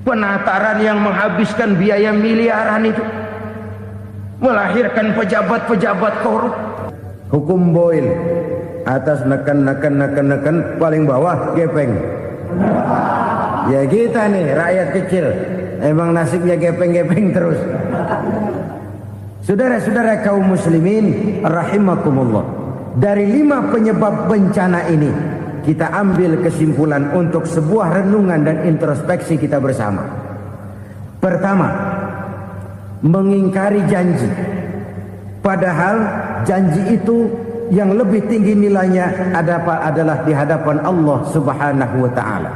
penataran yang menghabiskan biaya miliaran itu, melahirkan pejabat-pejabat korup. Hukum Boyle, atas neken paling bawah gepeng. Ya kita nih rakyat kecil, emang nasibnya gepeng-gepeng terus. Saudara-saudara kaum muslimin rahimakumullah, dari 5 penyebab bencana ini kita ambil kesimpulan untuk sebuah renungan dan introspeksi kita bersama. Pertama, mengingkari janji, padahal janji itu yang lebih tinggi nilainya adalah di hadapan Allah Subhanahu wa ta'ala.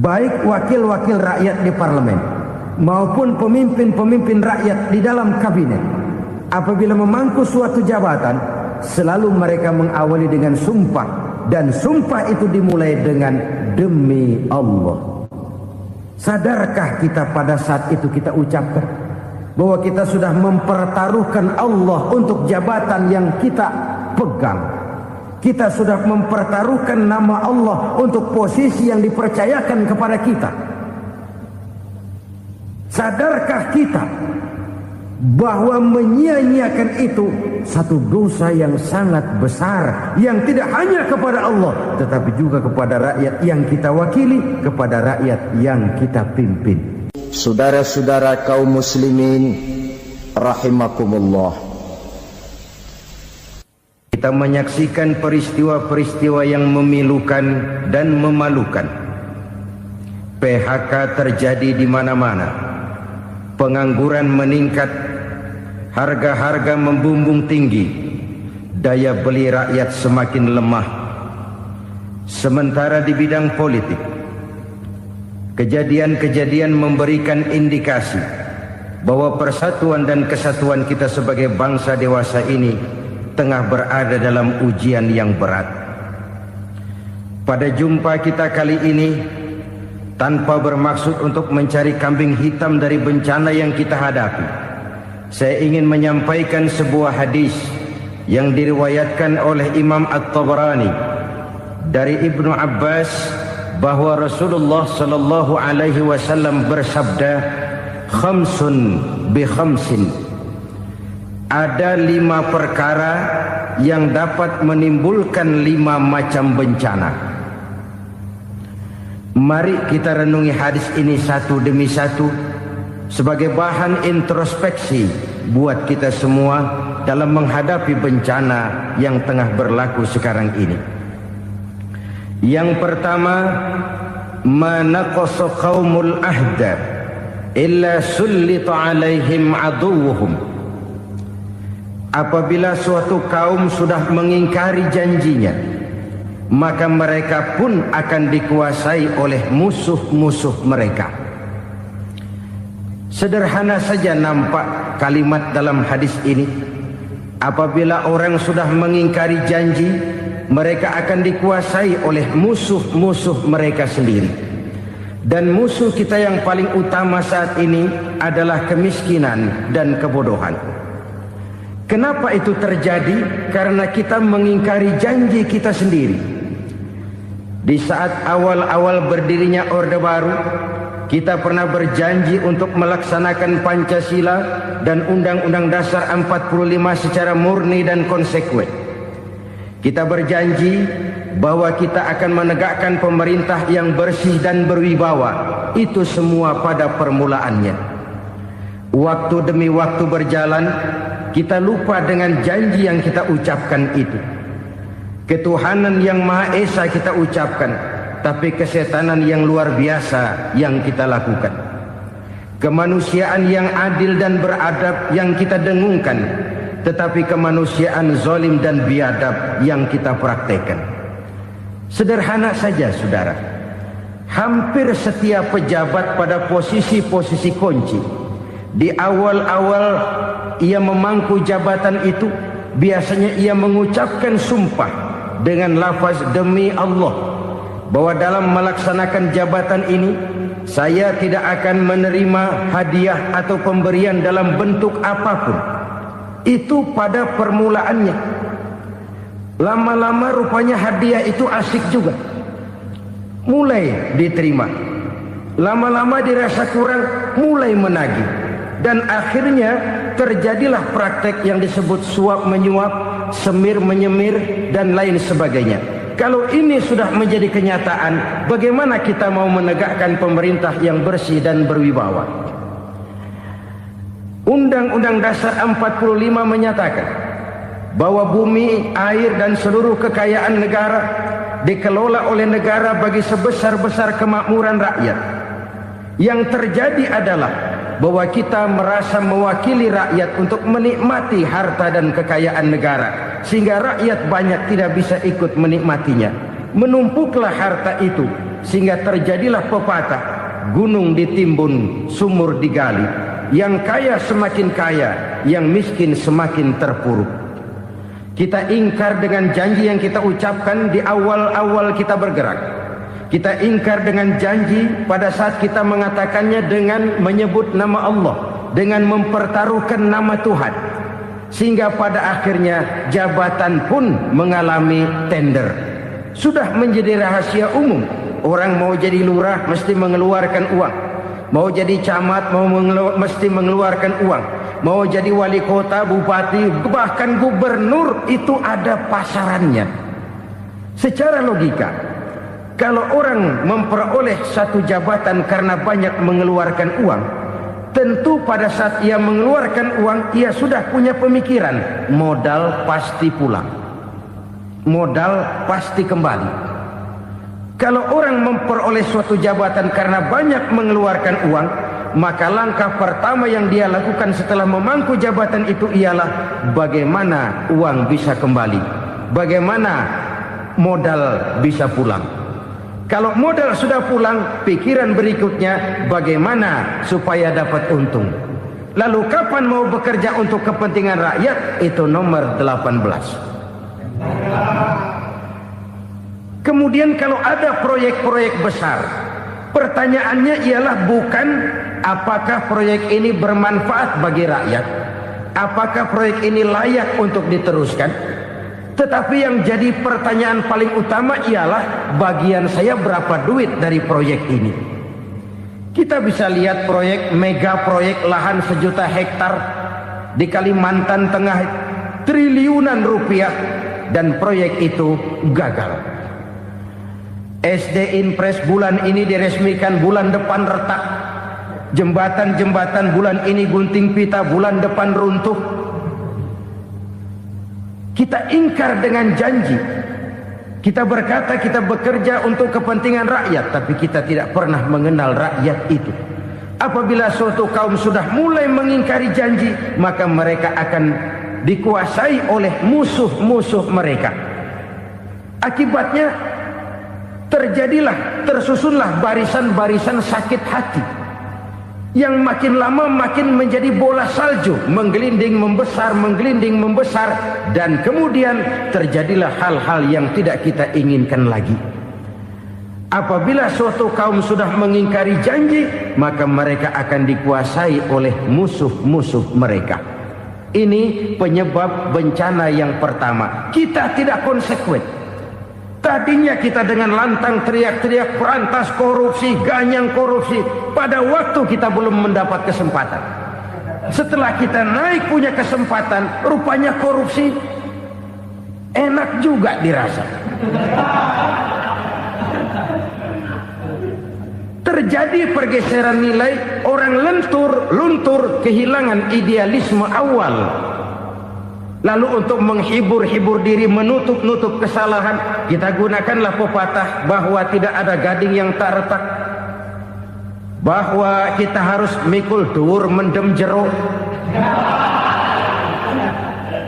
Baik wakil-wakil rakyat di parlemen maupun pemimpin-pemimpin rakyat di dalam kabinet, apabila memangku suatu jabatan, selalu mereka mengawali dengan sumpah, dan sumpah itu dimulai dengan demi Allah. Sadarkah kita pada saat itu kita ucapkan bahwa kita sudah mempertaruhkan Allah untuk jabatan yang kita pegang? Kita sudah mempertaruhkan nama Allah untuk posisi yang dipercayakan kepada kita. Sadarkah kita bahwa menyia-nyiakan itu satu dosa yang sangat besar, yang tidak hanya kepada Allah tetapi juga kepada rakyat yang kita wakili, kepada rakyat yang kita pimpin. Saudara-saudara kaum muslimin rahimakumullah, kita menyaksikan peristiwa-peristiwa yang memilukan dan memalukan. PHK terjadi di mana-mana, pengangguran meningkat, harga-harga membumbung tinggi, daya beli rakyat semakin lemah. Sementara di bidang politik, kejadian-kejadian memberikan indikasi bahwa persatuan dan kesatuan kita sebagai bangsa dewasa ini tengah berada dalam ujian yang berat. Pada jumpa kita kali ini, tanpa bermaksud untuk mencari kambing hitam dari bencana yang kita hadapi, saya ingin menyampaikan sebuah hadis yang diriwayatkan oleh Imam At-Tabarani dari Ibnu Abbas, bahwa Rasulullah sallallahu alaihi wasallam bersabda, khamsun bi khamsin, ada 5 perkara yang dapat menimbulkan 5 macam bencana. Mari kita renungi hadis ini satu demi satu sebagai bahan introspeksi buat kita semua dalam menghadapi bencana yang tengah berlaku sekarang ini. Yang pertama, manaqasa qaumul ahda illa sullita alaihim aduwwuhum. Apabila suatu kaum sudah mengingkari janjinya, maka mereka pun akan dikuasai oleh musuh-musuh mereka. Sederhana saja nampak kalimat dalam hadis ini. Apabila orang sudah mengingkari janji, mereka akan dikuasai oleh musuh-musuh mereka sendiri. Dan musuh kita yang paling utama saat ini adalah kemiskinan dan kebodohan. Kenapa itu terjadi? Karena kita mengingkari janji kita sendiri. Di saat awal-awal berdirinya Orde Baru, kita pernah berjanji untuk melaksanakan Pancasila dan Undang-Undang Dasar 45 secara murni dan konsekuen. Kita berjanji bahwa kita akan menegakkan pemerintah yang bersih dan berwibawa. Itu semua pada permulaannya. Waktu demi waktu berjalan, kita lupa dengan janji yang kita ucapkan itu. Ketuhanan yang Maha Esa kita ucapkan, tapi kesetanan yang luar biasa yang kita lakukan. Kemanusiaan yang adil dan beradab yang kita dengungkan, tetapi kemanusiaan zalim dan biadab yang kita praktekkan. Sederhana saja saudara, hampir setiap pejabat pada posisi-posisi kunci, di awal-awal ia memangku jabatan itu, biasanya ia mengucapkan sumpah dengan lafaz demi Allah, bahwa dalam melaksanakan jabatan ini saya tidak akan menerima hadiah atau pemberian dalam bentuk apapun. Itu pada permulaannya. Lama-lama rupanya hadiah itu asik juga, mulai diterima. Lama-lama dirasa kurang, mulai menagih. Dan akhirnya terjadilah praktek yang disebut suap menyuap, semir menyemir, dan lain sebagainya. Kalau ini sudah menjadi kenyataan, bagaimana kita mau menegakkan pemerintah yang bersih dan berwibawa? Undang-Undang Dasar 45 menyatakan bahwa bumi, air, dan seluruh kekayaan negara dikelola oleh negara bagi sebesar-besar kemakmuran rakyat. Yang terjadi adalah bahwa kita merasa mewakili rakyat untuk menikmati harta dan kekayaan negara, sehingga rakyat banyak tidak bisa ikut menikmatinya. Menumpuklah harta itu sehingga terjadilah pepatah, gunung ditimbun, sumur digali. Yang kaya semakin kaya, yang miskin semakin terpuruk. Kita ingkar dengan janji yang kita ucapkan di awal-awal kita bergerak. Kita ingkar dengan janji pada saat kita mengatakannya dengan menyebut nama Allah, dengan mempertaruhkan nama Tuhan. Sehingga pada akhirnya jabatan pun mengalami tender. Sudah menjadi rahasia umum. Orang mau jadi lurah mesti mengeluarkan uang. Mau jadi camat mesti mengeluarkan uang. Mau jadi wali kota, bupati, bahkan gubernur, itu ada pasarannya. Secara logika, kalau orang memperoleh satu jabatan karena banyak mengeluarkan uang, tentu pada saat ia mengeluarkan uang, ia sudah punya pemikiran, modal pasti pulang, modal pasti kembali. Kalau orang memperoleh suatu jabatan karena banyak mengeluarkan uang, maka langkah pertama yang dia lakukan setelah memangku jabatan itu ialah bagaimana uang bisa kembali, bagaimana modal bisa pulang. Kalau modal sudah pulang, pikiran berikutnya bagaimana supaya dapat untung. Lalu kapan mau bekerja untuk kepentingan rakyat? Itu nomor 18. Kemudian kalau ada proyek-proyek besar, pertanyaannya ialah bukan apakah proyek ini bermanfaat bagi rakyat, apakah proyek ini layak untuk diteruskan, tetapi yang jadi pertanyaan paling utama ialah bagian saya berapa duit dari proyek ini. Kita bisa lihat proyek, mega proyek lahan 1 juta hektar di Kalimantan Tengah, triliunan rupiah, dan proyek itu gagal. SD Impres bulan ini diresmikan, bulan depan retak. Jembatan-jembatan bulan ini gunting pita, bulan depan runtuh. Kita ingkar dengan janji. Kita berkata kita bekerja untuk kepentingan rakyat, tapi kita tidak pernah mengenal rakyat itu. Apabila suatu kaum sudah mulai mengingkari janji, maka mereka akan dikuasai oleh musuh-musuh mereka. Akibatnya tersusunlah barisan-barisan sakit hati yang makin lama makin menjadi bola salju, menggelinding membesar, dan kemudian terjadilah hal-hal yang tidak kita inginkan lagi. Apabila suatu kaum sudah mengingkari janji, maka mereka akan dikuasai oleh musuh-musuh mereka. Ini penyebab bencana yang pertama. Kita tidak konsekuen. Tadinya kita dengan lantang teriak-teriak berantas korupsi, ganyang korupsi. Pada waktu kita belum mendapat kesempatan. Setelah kita naik punya kesempatan, rupanya korupsi enak juga dirasa. Terjadi pergeseran nilai, orang luntur, kehilangan idealisme awal. Lalu untuk menghibur diri, menutup kesalahan, kita gunakanlah pepatah bahwa tidak ada gading yang tak retak, bahwa kita harus mikul dhuwur mendem jero.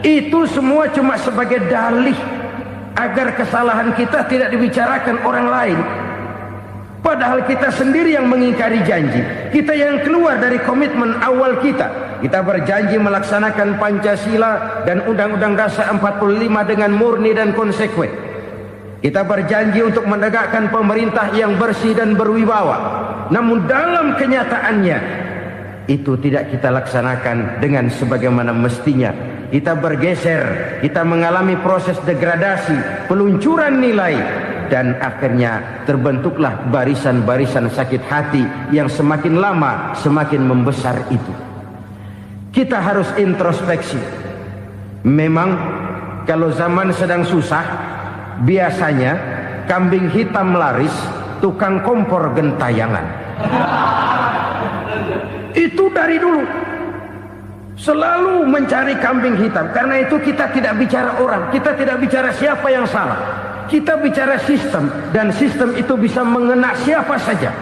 Itu semua cuma sebagai dalih agar kesalahan kita tidak dibicarakan orang lain. Padahal kita sendiri yang mengingkari janji. Kita yang keluar dari komitmen awal kita. Kita berjanji melaksanakan Pancasila dan Undang-Undang Dasar 45 dengan murni dan konsekuen. Kita berjanji untuk menegakkan pemerintah yang bersih dan berwibawa. Namun dalam kenyataannya itu tidak kita laksanakan dengan sebagaimana mestinya. Kita bergeser, kita mengalami proses degradasi, peluncuran nilai. dan akhirnya terbentuklah barisan-barisan sakit hati yang semakin lama semakin membesar itu. Kita harus introspeksi. Memang kalau zaman sedang susah, biasanya kambing hitam laris, tukang kompor gentayangan. Itu dari dulu selalu mencari kambing hitam. Karena itu kita tidak bicara orang, kita tidak bicara siapa yang salah, kita bicara sistem. Dan sistem itu bisa mengena siapa saja.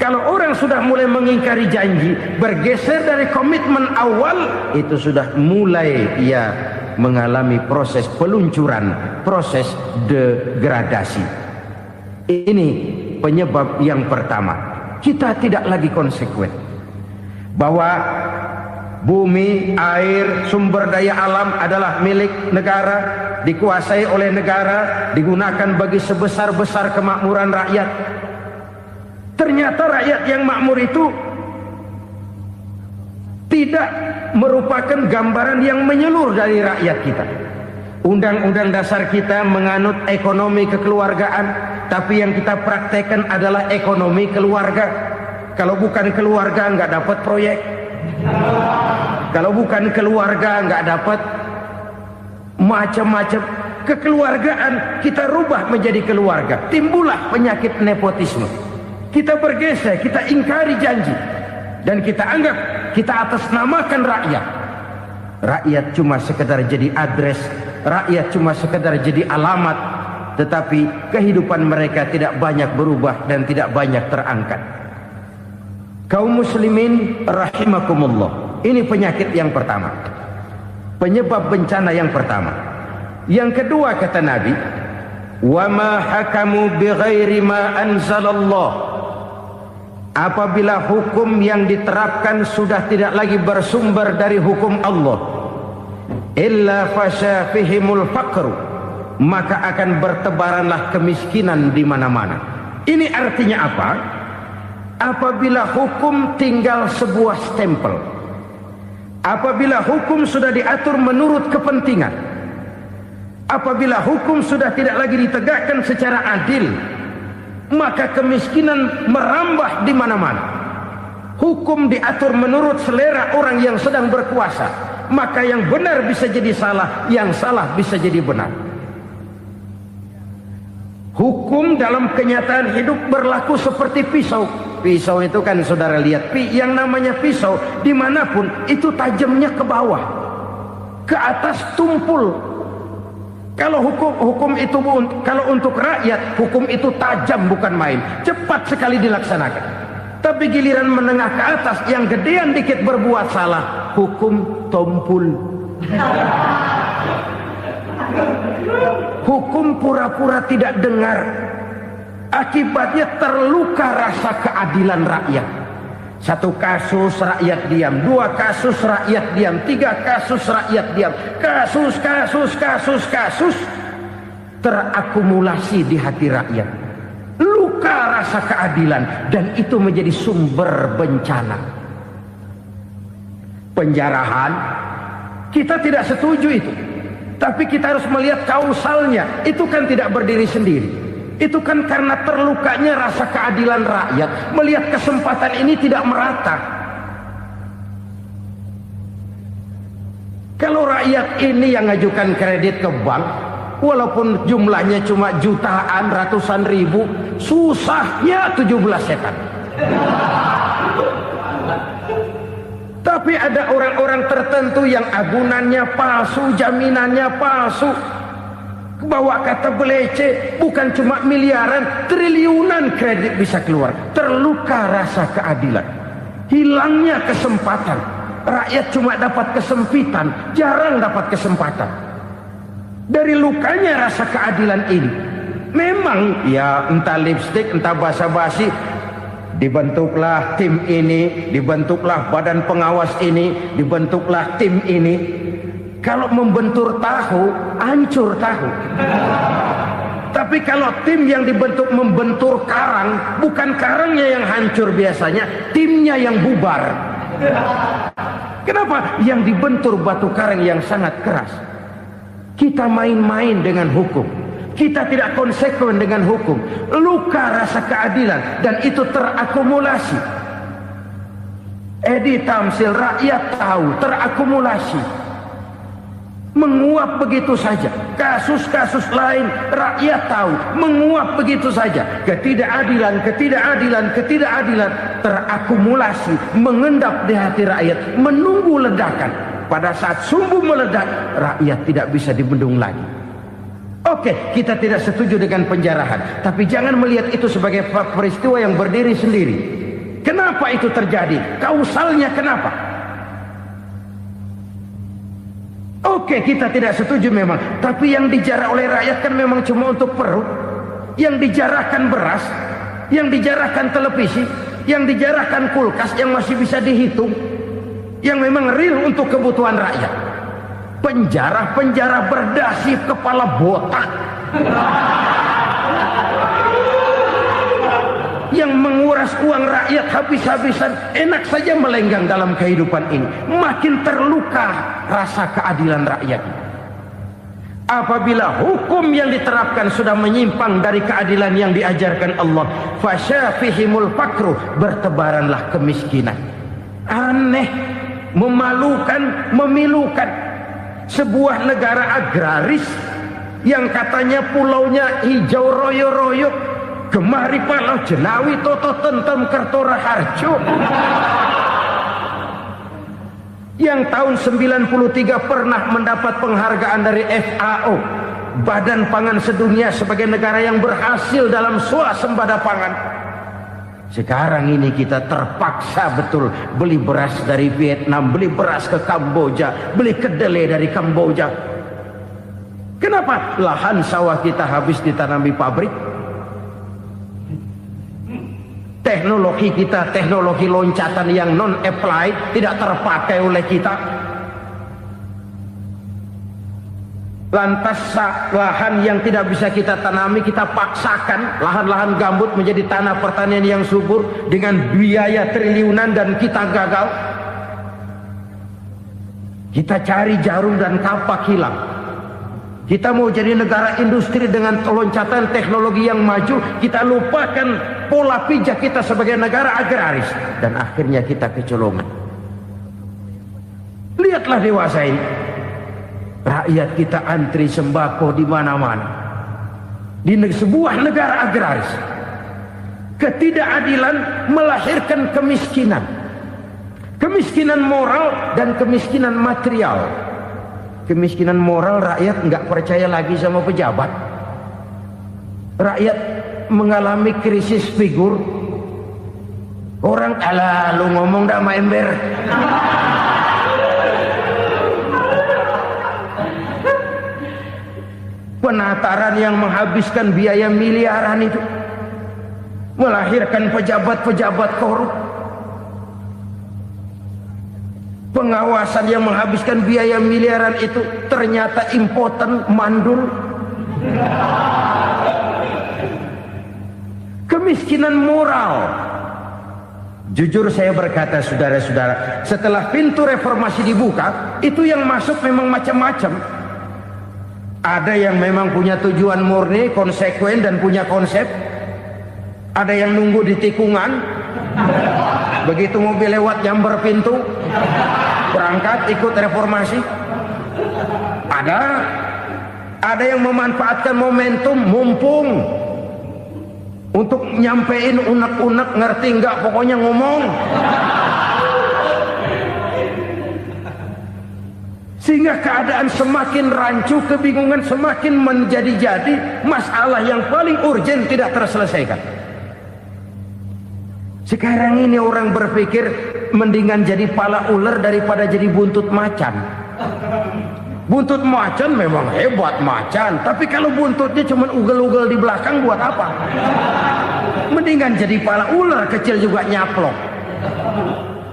Kalau orang sudah mulai mengingkari janji, bergeser dari komitmen awal, itu sudah mulai ia mengalami proses peluncuran, proses degradasi. Ini penyebab yang pertama. Kita tidak lagi konsekuen bahwa bumi, air, sumber daya alam adalah milik negara, dikuasai oleh negara, digunakan bagi sebesar-besar kemakmuran rakyat. Ternyata rakyat yang makmur itu tidak merupakan gambaran yang menyeluruh dari rakyat kita. Undang-undang dasar kita menganut ekonomi kekeluargaan, tapi yang kita praktekkan adalah ekonomi keluarga. Kalau bukan keluarga nggak dapat proyek. Kalau bukan keluarga nggak dapat macam-macam. Kekeluargaan kita rubah menjadi keluarga. Timbullah penyakit nepotisme. Kita bergeser, kita ingkari janji, dan kita anggap kita atasnamakan rakyat. Rakyat cuma sekedar jadi adres, rakyat cuma sekedar jadi alamat, tetapi kehidupan mereka tidak banyak berubah dan tidak banyak terangkat. Kaum muslimin rahimakumullah, ini penyakit yang pertama, penyebab bencana yang pertama. Yang kedua kata Nabi, wa ma hakamu bighairi ma anzalallah. Apabila hukum yang diterapkan sudah tidak lagi bersumber dari hukum Allah, illa fasha fihimul faqru, maka akan bertebaranlah kemiskinan di mana-mana. Ini artinya apa? Apabila hukum tinggal sebuah stempel, apabila hukum sudah diatur menurut kepentingan, apabila hukum sudah tidak lagi ditegakkan secara adil, maka kemiskinan merambah di mana-mana. Hukum diatur menurut selera orang yang sedang berkuasa, maka yang benar bisa jadi salah, yang salah bisa jadi benar. Hukum dalam kenyataan hidup berlaku seperti pisau. Pisau itu kan saudara lihat, yang namanya pisau dimanapun itu tajamnya ke bawah, ke atas tumpul. Kalau hukum itu, kalau untuk rakyat, hukum itu tajam bukan main, cepat sekali dilaksanakan. Tapi giliran menengah ke atas, yang gedean dikit berbuat salah, hukum tumpul. Hukum pura-pura tidak dengar. Akibatnya terluka rasa keadilan rakyat. Satu kasus rakyat diam, dua kasus rakyat diam, tiga kasus rakyat diam. Kasus terakumulasi di hati rakyat. Luka rasa keadilan, dan itu menjadi sumber bencana. Penjarahan, kita tidak setuju itu. Tapi kita harus melihat kausalnya. Itu kan tidak berdiri sendiri. Itu kan karena terlukanya rasa keadilan rakyat, melihat kesempatan ini tidak merata. Kalau rakyat ini yang ngajukan kredit ke bank, walaupun jumlahnya cuma jutaan, ratusan ribu, susahnya 17 setan. Tapi ada orang-orang tertentu yang agunannya palsu, jaminannya palsu, bawa kata belece, bukan cuma miliaran, triliunan kredit bisa keluar. Terluka rasa keadilan, hilangnya kesempatan. Rakyat cuma dapat kesempitan, jarang dapat kesempatan. Dari lukanya rasa keadilan ini, memang ya entah lipstick, entah basa-basi, dibentuklah tim ini, dibentuklah badan pengawas ini, dibentuklah tim ini. Kalau membentur tahu, hancur tahu. Tapi kalau tim yang dibentuk membentur karang, bukan karangnya yang hancur biasanya, timnya yang bubar. Kenapa? Yang dibentur batu karang yang sangat keras. Kita main-main dengan hukum. Kita tidak konsekuen dengan hukum. Luka rasa keadilan dan itu terakumulasi. Edi Tamsil, rakyat tahu, terakumulasi. Menguap begitu saja. Kasus-kasus lain rakyat tahu, menguap begitu saja. Ketidakadilan terakumulasi, mengendap di hati rakyat, menunggu ledakan. Pada saat sumbu meledak, rakyat tidak bisa dibendung lagi. Oke, kita tidak setuju dengan penjarahan, tapi jangan melihat itu sebagai peristiwa yang berdiri sendiri. Kenapa itu terjadi? Kausalnya kenapa? Oke, kita tidak setuju memang, tapi yang dijarah oleh rakyat kan memang cuma untuk perut. Yang dijarahkan beras, yang dijarahkan televisi, yang dijarahkan kulkas yang masih bisa dihitung, yang memang real untuk kebutuhan rakyat. Penjara-penjara berdasi kepala botak yang menguras uang rakyat habis-habisan, enak saja melenggang dalam kehidupan ini. Makin terluka rasa keadilan rakyat. Apabila hukum yang diterapkan sudah menyimpang dari keadilan yang diajarkan Allah, fasyafihimul fakru, bertebaranlah kemiskinan. Aneh, memalukan, memilukan. Sebuah negara agraris yang katanya pulaunya hijau royo-royo, Gemari Palau Jenawi Toto Tentem Kertora Harjo, yang tahun 93 pernah mendapat penghargaan dari FAO, Badan Pangan Sedunia, sebagai negara yang berhasil dalam swasembada pangan. Sekarang ini kita terpaksa betul beli beras dari Vietnam, beli beras ke Kamboja, beli kedelai dari Kamboja. Kenapa? Lahan sawah kita habis ditanami pabrik. Teknologi kita, teknologi loncatan yang non-applied, tidak terpakai oleh kita. Lantas lahan yang tidak bisa kita tanami, kita paksakan lahan-lahan gambut menjadi tanah pertanian yang subur dengan biaya triliunan, dan kita gagal. Kita cari jarum dan kapak hilang. Kita mau jadi negara industri dengan loncatan teknologi yang maju, kita lupakan pola pijak kita sebagai negara agraris, dan akhirnya kita kecolongan. Lihatlah dewasa ini. Rakyat kita antri sembako di mana-mana. Di sebuah negara agraris. Ketidakadilan melahirkan kemiskinan. Kemiskinan moral dan kemiskinan material. Kemiskinan moral, rakyat nggak percaya lagi sama pejabat. Rakyat mengalami krisis figur. Orang, alah lu ngomong dah sama ember. Penataran yang menghabiskan biaya miliaran itu melahirkan pejabat-pejabat korup. Pengawasan yang menghabiskan biaya miliaran itu ternyata impoten, mandul. Kemiskinan moral. Jujur saya berkata, saudara-saudara, setelah pintu reformasi dibuka, itu yang masuk memang macam-macam. Ada yang memang punya tujuan murni, konsekuen dan punya konsep. Ada yang nunggu di tikungan, begitu mobil lewat nyamber pintu, berangkat ikut reformasi. Ada yang memanfaatkan momentum, mumpung, untuk nyampein unek-unek, ngerti nggak, pokoknya ngomong. Sehingga keadaan semakin rancu, kebingungan semakin menjadi-jadi, masalah yang paling urgen tidak terselesaikan. Sekarang ini orang berpikir mendingan jadi pala ular daripada jadi buntut macan. Buntut macan memang hebat macan, tapi kalau buntutnya cuma ugel-ugel di belakang buat apa? Mendingan jadi pala ular, kecil juga nyaplok.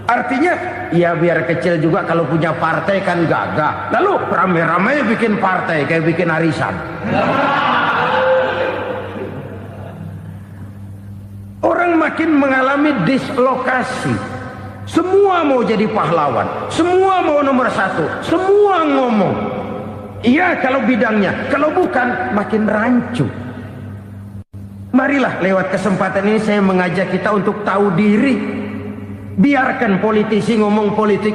Artinya, ya biar kecil juga kalau punya partai kan gagah. Lalu rame-rame bikin partai kayak bikin arisan. Orang makin mengalami dislokasi. Semua mau jadi pahlawan, semua mau nomor satu, semua ngomong. Iya kalau bidangnya, kalau bukan makin rancu. Marilah lewat kesempatan ini saya mengajak kita untuk tahu diri. Biarkan politisi ngomong politik,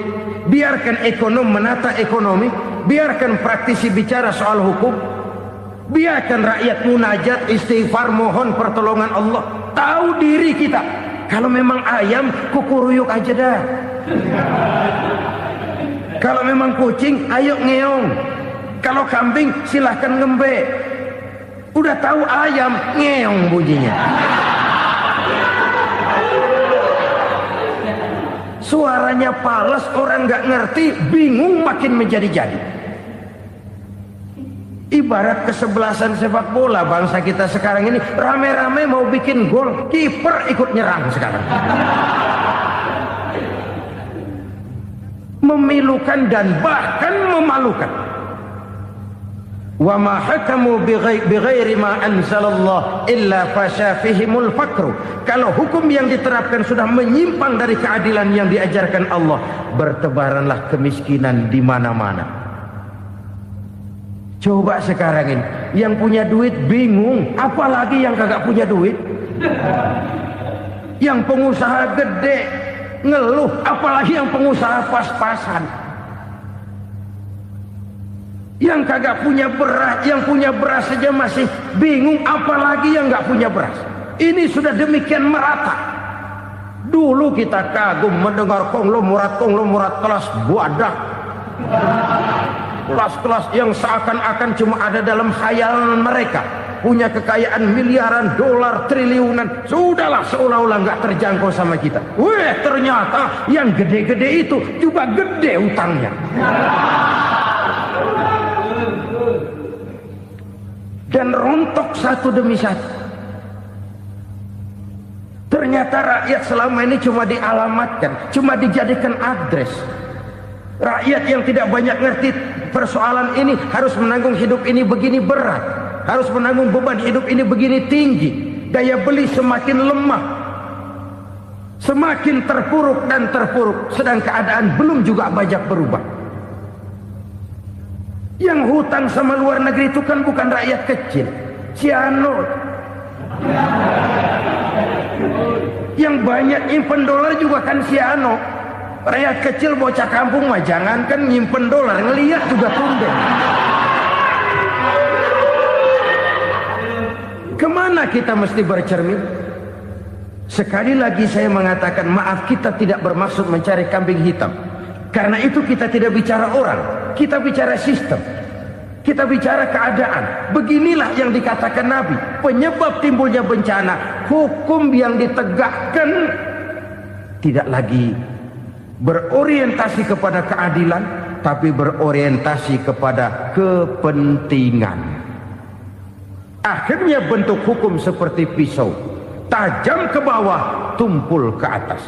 biarkan ekonom menata ekonomi, biarkan praktisi bicara soal hukum, biarkan rakyat munajat, istighfar, mohon pertolongan Allah. Tahu diri kita. Kalau memang ayam, kukuruyuk aja dah. Kalau memang kucing, ayo ngeong. Kalau kambing, silahkan ngembe. Udah tahu ayam, ngeong bunyinya. Suaranya palas, orang nggak ngerti, bingung, makin menjadi-jadi. Ibarat kesebelasan sepak bola bangsa kita sekarang ini, rame-rame mau bikin gol, kiper ikut nyerang sekarang. Memilukan dan bahkan memalukan. Wa ma hakamu bighairi ma anzalallah illa fasyafihimul fakru. Kalau hukum yang diterapkan sudah menyimpang dari keadilan yang diajarkan Allah, bertebaranlah kemiskinan di mana-mana. Coba sekarang ini, yang punya duit bingung, apalagi yang kagak punya duit. Yang pengusaha gede ngeluh, apalagi yang pengusaha pas-pasan. Yang kagak punya beras, yang punya beras saja masih bingung, apalagi yang nggak punya beras. Ini sudah demikian merata. Dulu kita kagum mendengar konglomerat kelas buadah, kelas-kelas yang seakan-akan cuma ada dalam khayalan mereka, punya kekayaan miliaran dolar, triliunan. Sudahlah, seolah-olah nggak terjangkau sama kita. Weh, ternyata yang gede-gede itu juga gede utangnya. Dan rontok satu demi satu. Ternyata rakyat selama ini cuma dialamatkan, cuma dijadikan adres. Rakyat yang tidak banyak ngerti persoalan ini harus menanggung hidup ini begini berat, harus menanggung beban hidup ini begini tinggi. Daya beli semakin lemah, semakin terpuruk dan terpuruk, sedang keadaan belum juga banyak berubah. Yang hutang sama luar negeri itu kan bukan rakyat kecil, Ciano. Yang banyak nyimpen dolar juga kan Ciano. Rakyat kecil bocah kampung mah jangankan nyimpen dolar, ngelihat juga tumben. Kemana kita mesti bercermin? Sekali lagi saya mengatakan, maaf, kita tidak bermaksud mencari kambing hitam. Karena itu kita tidak bicara orang, kita bicara sistem, kita bicara keadaan. Beginilah yang dikatakan Nabi, penyebab timbulnya bencana, hukum yang ditegakkan tidak lagi berorientasi kepada keadilan, tapi berorientasi kepada kepentingan. Akhirnya bentuk hukum seperti pisau, tajam ke bawah, tumpul ke atas.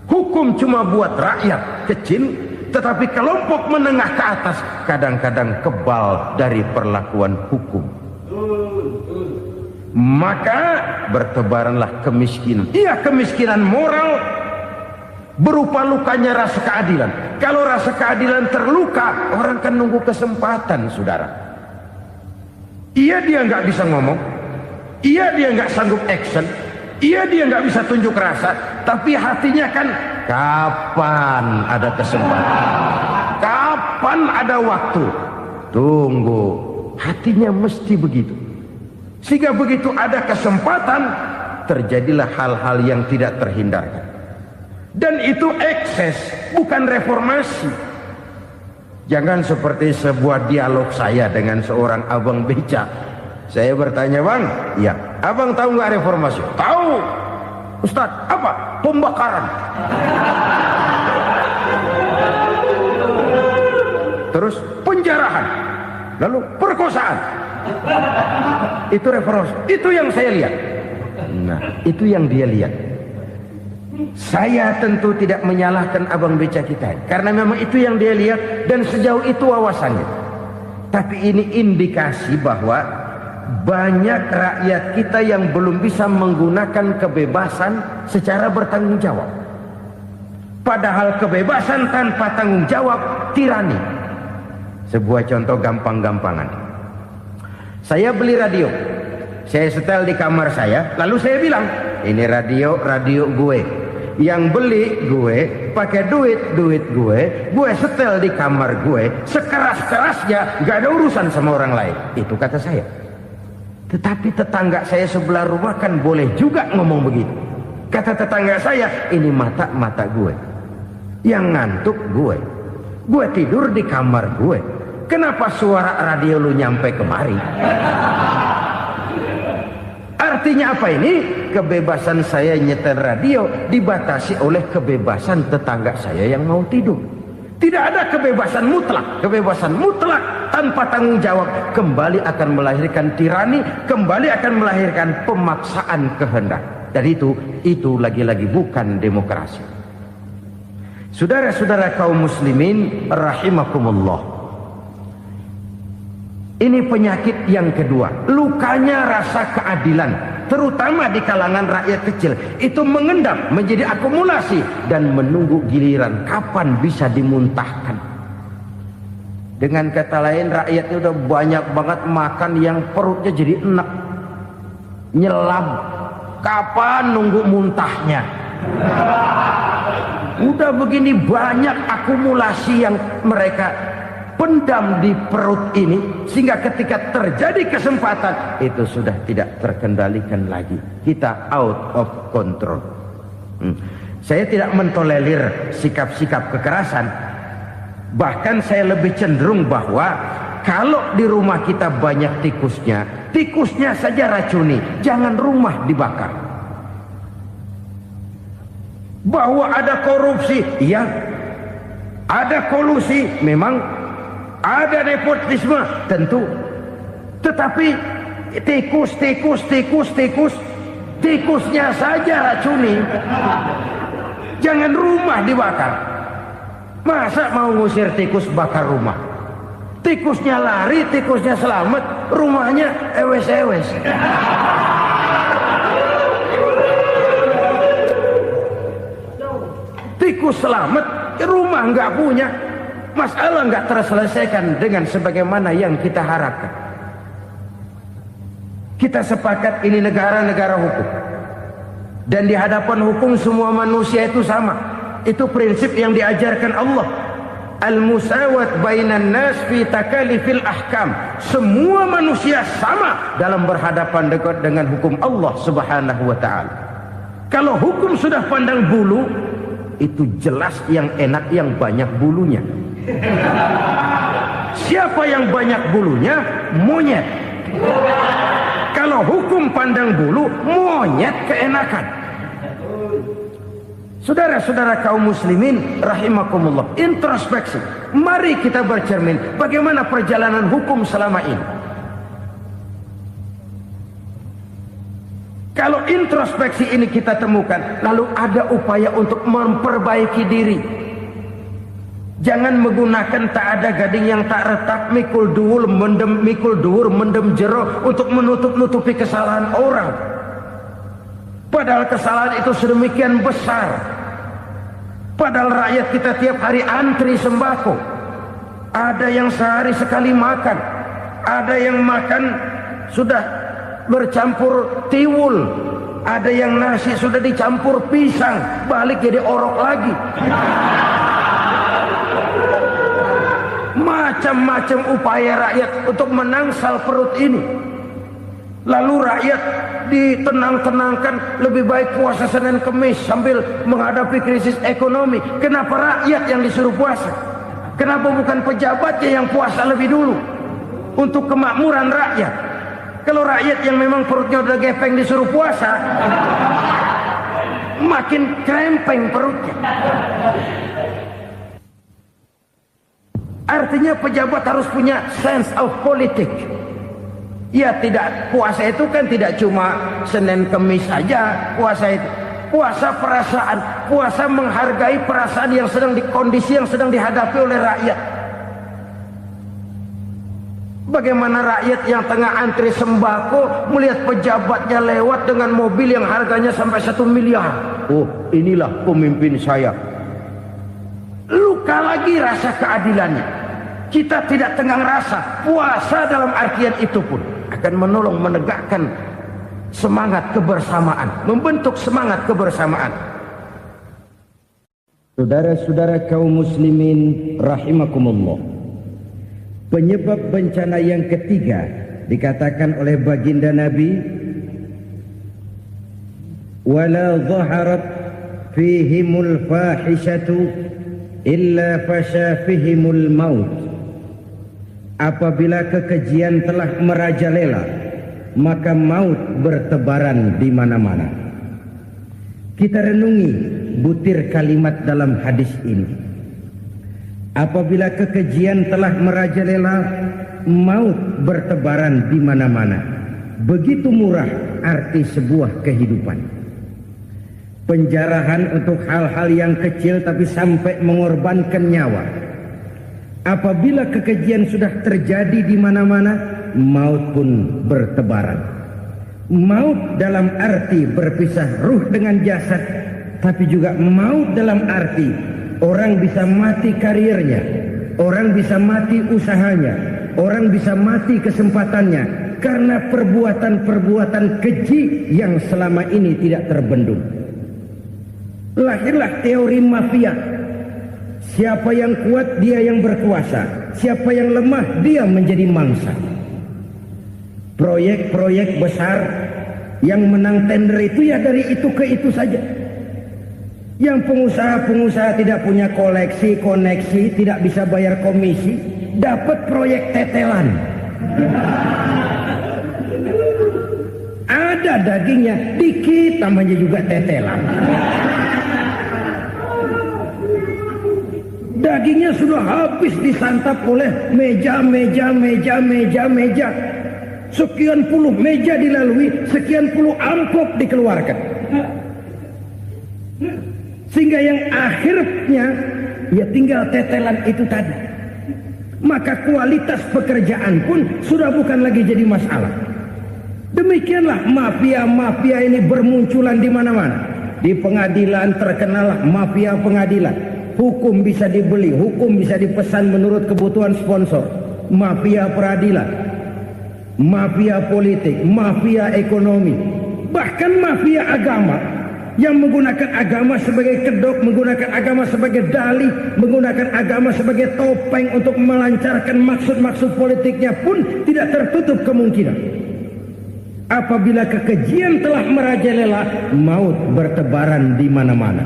Hukum cuma buat rakyat kecil, tetapi kelompok menengah ke atas kadang-kadang kebal dari perlakuan hukum. Maka bertebaranlah kemiskinan. Iya, kemiskinan moral berupa lukanya rasa keadilan. Kalau rasa keadilan terluka, orang kan nunggu kesempatan, saudara. Iya, dia nggak bisa ngomong, iya dia nggak sanggup action, iya dia nggak bisa tunjuk rasa, tapi hatinya kan, kapan ada kesempatan, kapan ada waktu, tunggu. Hatinya mesti begitu. Sehingga begitu ada kesempatan, terjadilah hal-hal yang tidak terhindarkan. Dan itu ekses, bukan reformasi. Jangan seperti sebuah dialog saya dengan seorang abang beca. Saya bertanya, bang, iya, abang tahu nggak reformasi? Tahu. Ustadz, apa? Pembakaran. Terus penjarahan. Lalu perkosaan. Itu reformasi. Itu yang saya lihat. Nah, itu yang dia lihat. Saya tentu tidak menyalahkan abang beca kita, karena memang itu yang dia lihat dan sejauh itu wawasannya. Tapi ini indikasi bahwa banyak rakyat kita yang belum bisa menggunakan kebebasan secara bertanggung jawab. Padahal kebebasan tanpa tanggung jawab tirani. Sebuah contoh gampang-gampangan. Saya beli radio, saya setel di kamar saya, lalu saya bilang, ini radio gue. Yang beli gue, pakai duit gue setel di kamar gue, sekeras-kerasnya, gak ada urusan sama orang lain. Itu kata saya. Tetapi tetangga saya sebelah rumah kan boleh juga ngomong begitu. Kata tetangga saya, ini mata gue, yang ngantuk gue tidur di kamar gue. Kenapa suara radio lu nyampe kemari? Artinya apa ini? Kebebasan saya nyetel radio dibatasi oleh kebebasan tetangga saya yang mau tidur. Tidak ada kebebasan mutlak. Kebebasan mutlak tanpa tanggung jawab kembali akan melahirkan tirani, kembali akan melahirkan pemaksaan kehendak. Dan itu lagi-lagi bukan demokrasi. Saudara-saudara kaum muslimin rahimakumullah. Ini penyakit yang kedua, lukanya rasa keadilan, terutama di kalangan rakyat kecil. Itu mengendap menjadi akumulasi dan menunggu giliran kapan bisa dimuntahkan. Dengan kata lain, rakyatnya udah banyak banget makan yang perutnya jadi enak, nyelam. Kapan nunggu muntahnya? Udah begini banyak akumulasi yang mereka pendam di perut ini, sehingga ketika terjadi kesempatan itu sudah tidak terkendalikan lagi. Kita out of control. Saya tidak mentolerir sikap-sikap kekerasan. Bahkan saya lebih cenderung bahwa kalau di rumah kita banyak tikusnya saja racuni, jangan rumah dibakar. Bahwa ada korupsi, iya. Ada kolusi, memang. Ada nepotisme, tentu. Tetapi tikusnya saja racuni. Jangan rumah dibakar. Masa mau ngusir tikus bakar rumah? Tikusnya lari, tikusnya selamat, rumahnya ewes-ewes. Tikus selamat, rumah nggak punya. Masalah nggak terselesaikan dengan sebagaimana yang kita harapkan. Kita sepakat ini negara hukum, dan di hadapan hukum semua manusia itu sama. Itu prinsip yang diajarkan Allah. Al-musawat bainan nas fi takalifil ahkam. Semua manusia sama dalam berhadapan dekat dengan hukum Allah Subhanahu wa taala. Kalau hukum sudah pandang bulu, itu jelas yang enak yang banyak bulunya. Siapa yang banyak bulunya? Monyet. Kalau hukum pandang bulu, monyet keenakan. Saudara-saudara kaum muslimin rahimakumullah, introspeksi. Mari kita bercermin bagaimana perjalanan hukum selama ini. Kalau introspeksi ini kita temukan, lalu ada upaya untuk memperbaiki diri. Jangan menggunakan tak ada gading yang tak retak, mikul duwur mendem jero untuk menutup-nutupi kesalahan orang. Padahal kesalahan itu sedemikian besar. Padahal rakyat kita tiap hari antri sembako. Ada yang sehari sekali makan, ada yang makan sudah bercampur tiwul, ada yang nasi sudah dicampur pisang, balik jadi orok lagi. Macam-macam upaya rakyat untuk menangsal perut ini. Lalu rakyat ditenang-tenangkan, lebih baik puasa Senin Kemis sambil menghadapi krisis ekonomi. Kenapa rakyat yang disuruh puasa? Kenapa bukan pejabatnya yang puasa lebih dulu untuk kemakmuran rakyat? Kalau rakyat yang memang perutnya udah gepeng disuruh puasa, makin krempeng perutnya. Artinya pejabat harus punya sense of politics. Ya, tidak, puasa itu kan tidak cuma Senin Kemis saja. Puasa itu puasa perasaan, puasa menghargai perasaan yang sedang kondisi yang sedang dihadapi oleh rakyat. Bagaimana rakyat yang tengah antri sembako melihat pejabatnya lewat dengan mobil yang harganya sampai 1 miliar. Oh, inilah pemimpin saya. Luka lagi rasa keadilannya. kita tidak tenggang rasa. Puasa dalam artian itu pun akan menolong menegakkan semangat kebersamaan, membentuk semangat kebersamaan. Saudara-saudara kaum muslimin rahimakumullah, penyebab bencana yang ketiga dikatakan oleh baginda Nabi, wala zaharat fihimul fahishatu illa fasha fihimul maut. Apabila kekejian telah merajalela, maka maut bertebaran di mana-mana. Kita renungi butir kalimat dalam hadis ini. Apabila kekejian telah merajalela, maut bertebaran di mana-mana. Begitu murah arti sebuah kehidupan. Penjarahan untuk hal-hal yang kecil tapi sampai mengorbankan nyawa. Apabila kekejian sudah terjadi di mana-mana, maut pun bertebaran. Maut dalam arti berpisah ruh dengan jasad, tapi juga maut dalam arti orang bisa mati karirnya, orang bisa mati usahanya, orang bisa mati kesempatannya karena perbuatan-perbuatan keji yang selama ini tidak terbendung. Lahirlah teori mafia. Siapa yang kuat dia yang berkuasa, siapa yang lemah dia menjadi mangsa. Proyek-proyek besar yang menang tender itu ya dari itu ke itu saja. Yang pengusaha-pengusaha tidak punya koleksi, koneksi, tidak bisa bayar komisi, dapat proyek tetelan. Ada dagingnya, dikit namanya juga tetelan. Dagingnya sudah habis disantap oleh meja. Sekian puluh meja dilalui, sekian puluh amplop dikeluarkan. Sehingga yang akhirnya ya tinggal tetelan itu tadi. Maka kualitas pekerjaan pun sudah bukan lagi jadi masalah. Demikianlah mafia-mafia ini bermunculan di mana-mana. Di pengadilan terkenallah mafia pengadilan. Hukum bisa dibeli, hukum bisa dipesan menurut kebutuhan sponsor. Mafia peradilan, mafia politik, mafia ekonomi, bahkan mafia agama yang menggunakan agama sebagai kedok, menggunakan agama sebagai dalih, menggunakan agama sebagai topeng untuk melancarkan maksud-maksud politiknya pun tidak tertutup kemungkinan. Apabila kekejian telah merajalela, maut bertebaran di mana-mana.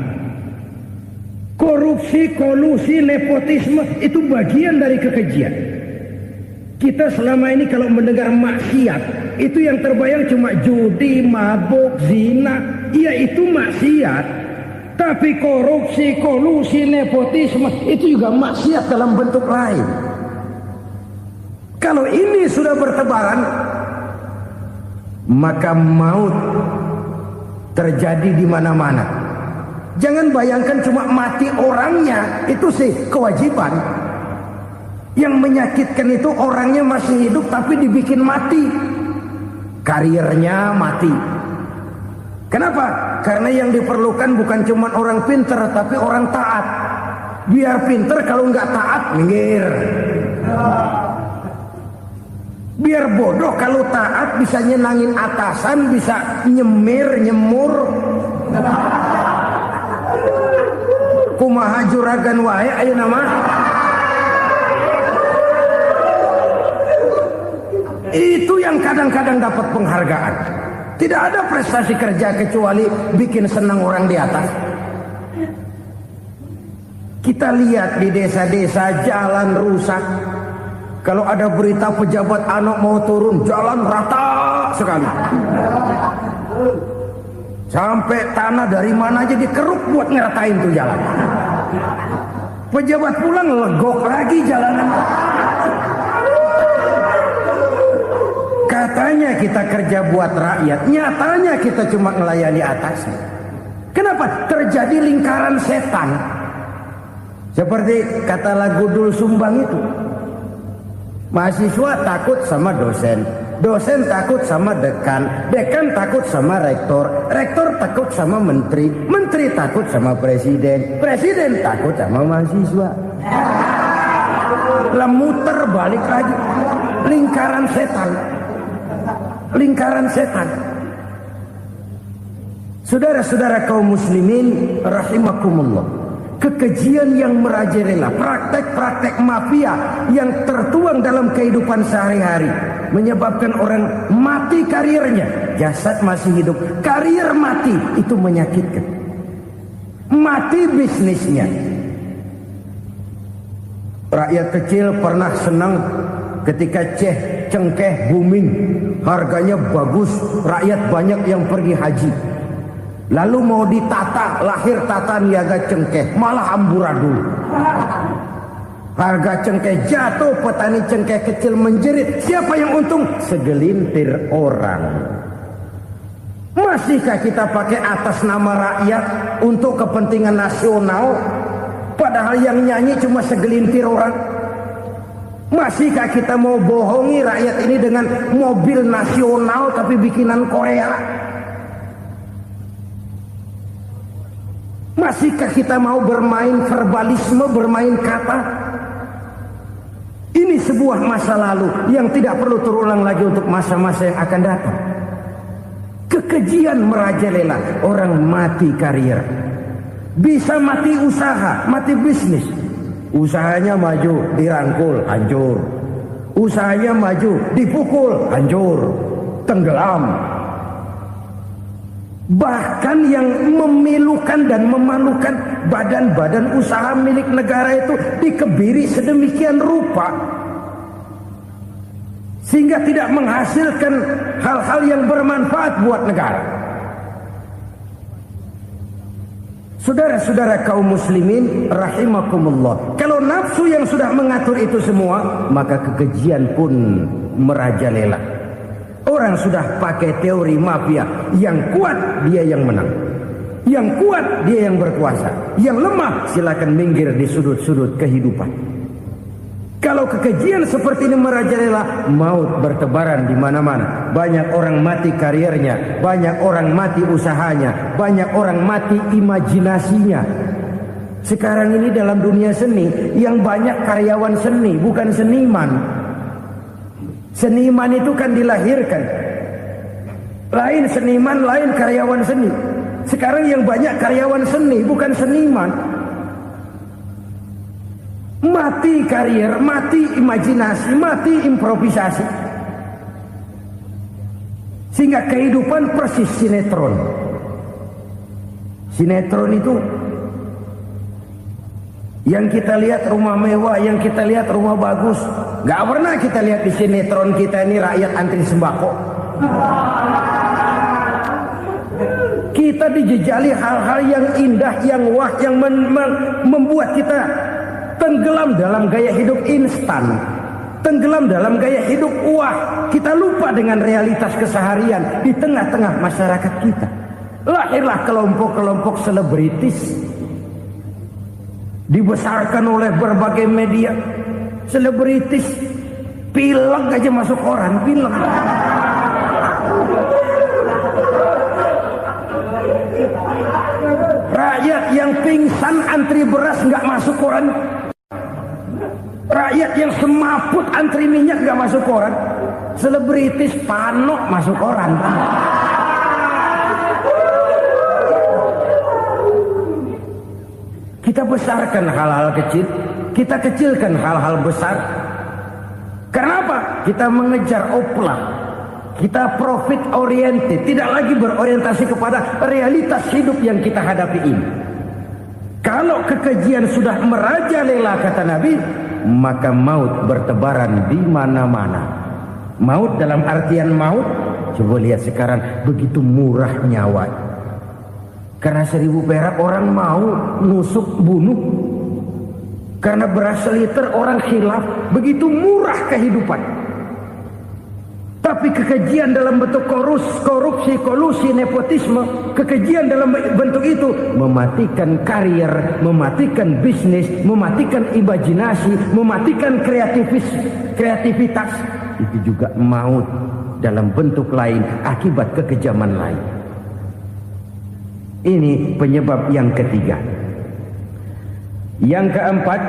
Korupsi, kolusi, nepotisme itu bagian dari kekejian. Kita selama ini kalau mendengar maksiat, itu yang terbayang cuma judi, mabuk, zina. Iya itu maksiat. Tapi korupsi, kolusi, nepotisme itu juga maksiat dalam bentuk lain. Kalau ini sudah bertebaran, maka maut terjadi di mana-mana. Jangan bayangkan cuma mati orangnya, itu sih kewajiban. Yang menyakitkan itu orangnya masih hidup tapi dibikin mati. Karirnya mati. Kenapa? Karena yang diperlukan bukan cuma orang pinter tapi orang taat. Biar pinter, kalau nggak taat minggir. Biar bodoh, kalau taat bisa nyenangin atasan, bisa nyemur. Kumaha juragan wae ayo nama. Itu yang kadang-kadang dapat penghargaan. Tidak ada prestasi kerja kecuali bikin senang orang di atas. Kita lihat di desa-desa jalan rusak. Kalau ada berita pejabat anak mau turun, jalan rata sekali. Sampai tanah dari mana aja dikeruk buat ngeratain tuh jalan. Pejabat pulang legok lagi jalanan. Katanya kita kerja buat rakyat, nyatanya kita cuma melayani atasnya. Kenapa? Terjadi lingkaran setan. Seperti kata lagu Dul Sumbang itu. Mahasiswa takut sama dosen, dosen takut sama dekan, dekan takut sama rektor, rektor takut sama menteri, menteri takut sama presiden, presiden takut sama mahasiswa. Lah muter balik lagi. Lingkaran setan. Lingkaran setan. Saudara-saudara kaum muslimin rahimakumullah, kekejian yang merajalela, praktek-praktek mafia yang tertuang dalam kehidupan sehari-hari menyebabkan orang mati karirnya, jasad masih hidup, karir mati, itu menyakitkan. Mati bisnisnya. Rakyat kecil pernah senang ketika cengkeh booming, harganya bagus, rakyat banyak yang pergi haji. Lalu mau ditata, lahir tata niaga cengkeh, malah amburadul. Harga cengkeh jatuh, petani cengkeh kecil menjerit. Siapa yang untung? Segelintir orang. Masihkah kita pakai atas nama rakyat untuk kepentingan nasional, padahal yang nyanyi cuma segelintir orang? Masihkah kita mau bohongi rakyat ini dengan mobil nasional tapi bikinan Korea? Masihkah kita mau bermain verbalisme, bermain kata? Ini sebuah masa lalu yang tidak perlu terulang lagi untuk masa-masa yang akan datang. Kekejian merajalela, orang mati karir. Bisa mati usaha, mati bisnis. Usahanya maju, dirangkul, hancur. Usahanya maju, dipukul, hancur, tenggelam. Bahkan yang memilukan dan memalukan badan-badan usaha milik negara itu dikebiri sedemikian rupa sehingga tidak menghasilkan hal-hal yang bermanfaat buat negara. Saudara-saudara kaum muslimin rahimakumullah, kalau nafsu yang sudah mengatur itu semua, maka kekejian pun merajalela. Orang sudah pakai teori mafia, yang kuat dia yang menang, yang kuat dia yang berkuasa, yang lemah silakan minggir di sudut-sudut kehidupan. Kalau kekejian seperti ini merajalela, maut bertebaran di mana-mana. Banyak orang mati karirnya, banyak orang mati usahanya, banyak orang mati imajinasinya. Sekarang ini dalam dunia seni, yang banyak karyawan seni, bukan seniman. Seniman itu kan dilahirkan. Lain seniman, lain karyawan seni. Sekarang yang banyak karyawan seni, bukan seniman. Mati karir, mati imajinasi, mati improvisasi. Sehingga kehidupan persis sinetron. Sinetron itu yang kita lihat rumah mewah, yang kita lihat rumah bagus. Gak pernah kita lihat di sinetron kita ini rakyat antri sembako. Kita dijejali hal-hal yang indah, yang wah, yang membuat kita tenggelam dalam gaya hidup instan, tenggelam dalam gaya hidup wah. Kita lupa dengan realitas keseharian di tengah-tengah masyarakat kita. Lahirlah kelompok-kelompok selebritis, dibesarkan oleh berbagai media. Selebritis pilek aja masuk koran, pilek. Rakyat yang pingsan antri beras nggak masuk koran. Rakyat yang semaput antri minyak nggak masuk koran. Selebritis panok masuk koran. Kita besarkan hal-hal kecil, kita kecilkan hal-hal besar. Kenapa? Kita mengejar oplah. Kita profit oriented, tidak lagi berorientasi kepada realitas hidup yang kita hadapi ini. Kalau kekejian sudah merajalela, kata Nabi, maka maut bertebaran di mana-mana. Maut dalam artian maut, coba lihat sekarang begitu murah nyawa. Karena 1000 perak orang mau nusuk bunuh. Karena beras seliter orang khilaf, begitu murah kehidupan. Tapi kekejian dalam bentuk korupsi, kolusi, nepotisme, kekejian dalam bentuk itu mematikan karir, mematikan bisnis, mematikan imajinasi, mematikan kreativitas. Itu juga maut dalam bentuk lain akibat kekejaman lain. Ini penyebab yang ketiga. Yang keempat,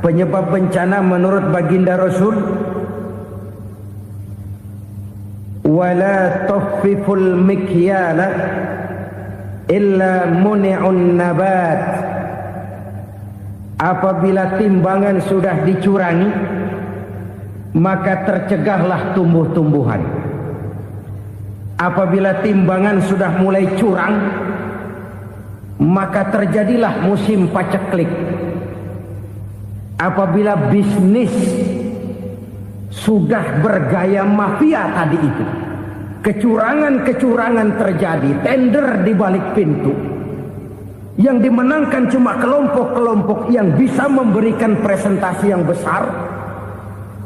penyebab bencana menurut baginda Rasul, wala tukhfiful mikyala illa muni'un nabat. Apabila timbangan sudah dicurangi, maka tercegahlah tumbuh-tumbuhan. Apabila timbangan sudah mulai curang, maka terjadilah musim paceklik. Apabila bisnis sudah bergaya mafia tadi itu, kecurangan-kecurangan terjadi, tender di balik pintu, yang dimenangkan cuma kelompok-kelompok yang bisa memberikan presentasi yang besar,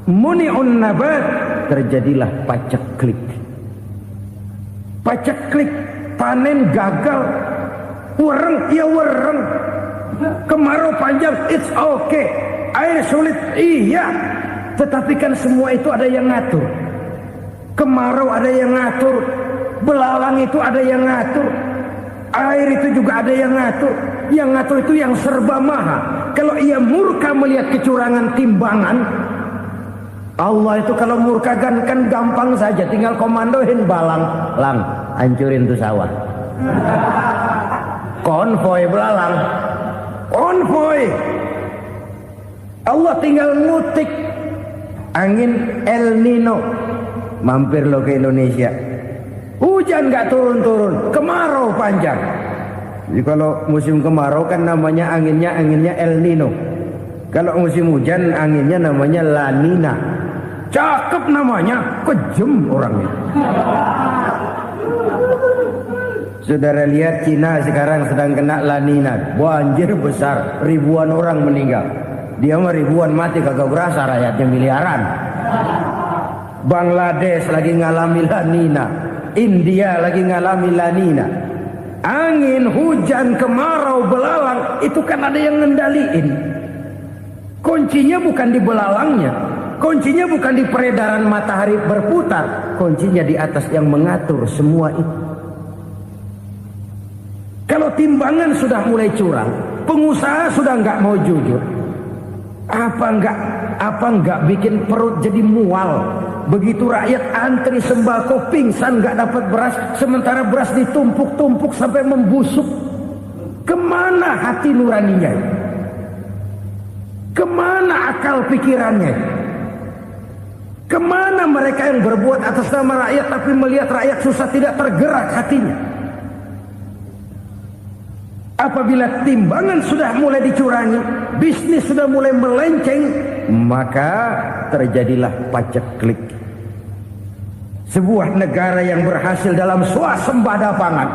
muni'un nabat, terjadilah paceklik. Paceklik, panen gagal, wereng ya wereng, kemarau panjang it's okay, air sulit iya, tetapi kan semua itu ada yang ngatur. Kemarau ada yang ngatur, belalang itu ada yang ngatur, air itu juga ada yang ngatur. Yang ngatur itu yang serba maha. Kalau ia murka melihat kecurangan timbangan, Allah itu kalau murka kan gampang saja, tinggal komandoin balang, lang, hancurin tuh sawah. Konvoy belalang, konvoy. Allah tinggal ngutik angin El Nino, mampir lo ke Indonesia. Hujan nggak turun-turun, kemarau panjang. Jadi kalau musim kemarau kan namanya anginnya El Nino. Kalau musim hujan anginnya namanya La Nina. Cakep namanya, kejem orangnya. Saudara lihat Cina sekarang sedang kena La Nina, banjir besar, ribuan orang meninggal. Dia mah ribuan mati kagak berasa, rakyatnya miliaran. Bangladesh lagi ngalami La Nina, India lagi ngalami La Nina. Angin, hujan, kemarau, belalang, itu kan ada yang ngendaliin. Kuncinya bukan di belalangnya, kuncinya bukan di peredaran matahari berputar, kuncinya di atas yang mengatur semua itu. Kalau timbangan sudah mulai curang, pengusaha sudah nggak mau jujur, apa enggak bikin perut jadi mual. Begitu rakyat antri sembako pingsan nggak dapat beras, sementara beras ditumpuk-tumpuk sampai membusuk. Kemana hati nuraninya? Kemana akal pikirannya? Kemana mereka yang berbuat atas nama rakyat tapi melihat rakyat susah tidak tergerak hatinya? Apabila timbangan sudah mulai dicurangi, bisnis sudah mulai melenceng, maka terjadilah paceklik. Sebuah negara yang berhasil dalam swasembada pangan,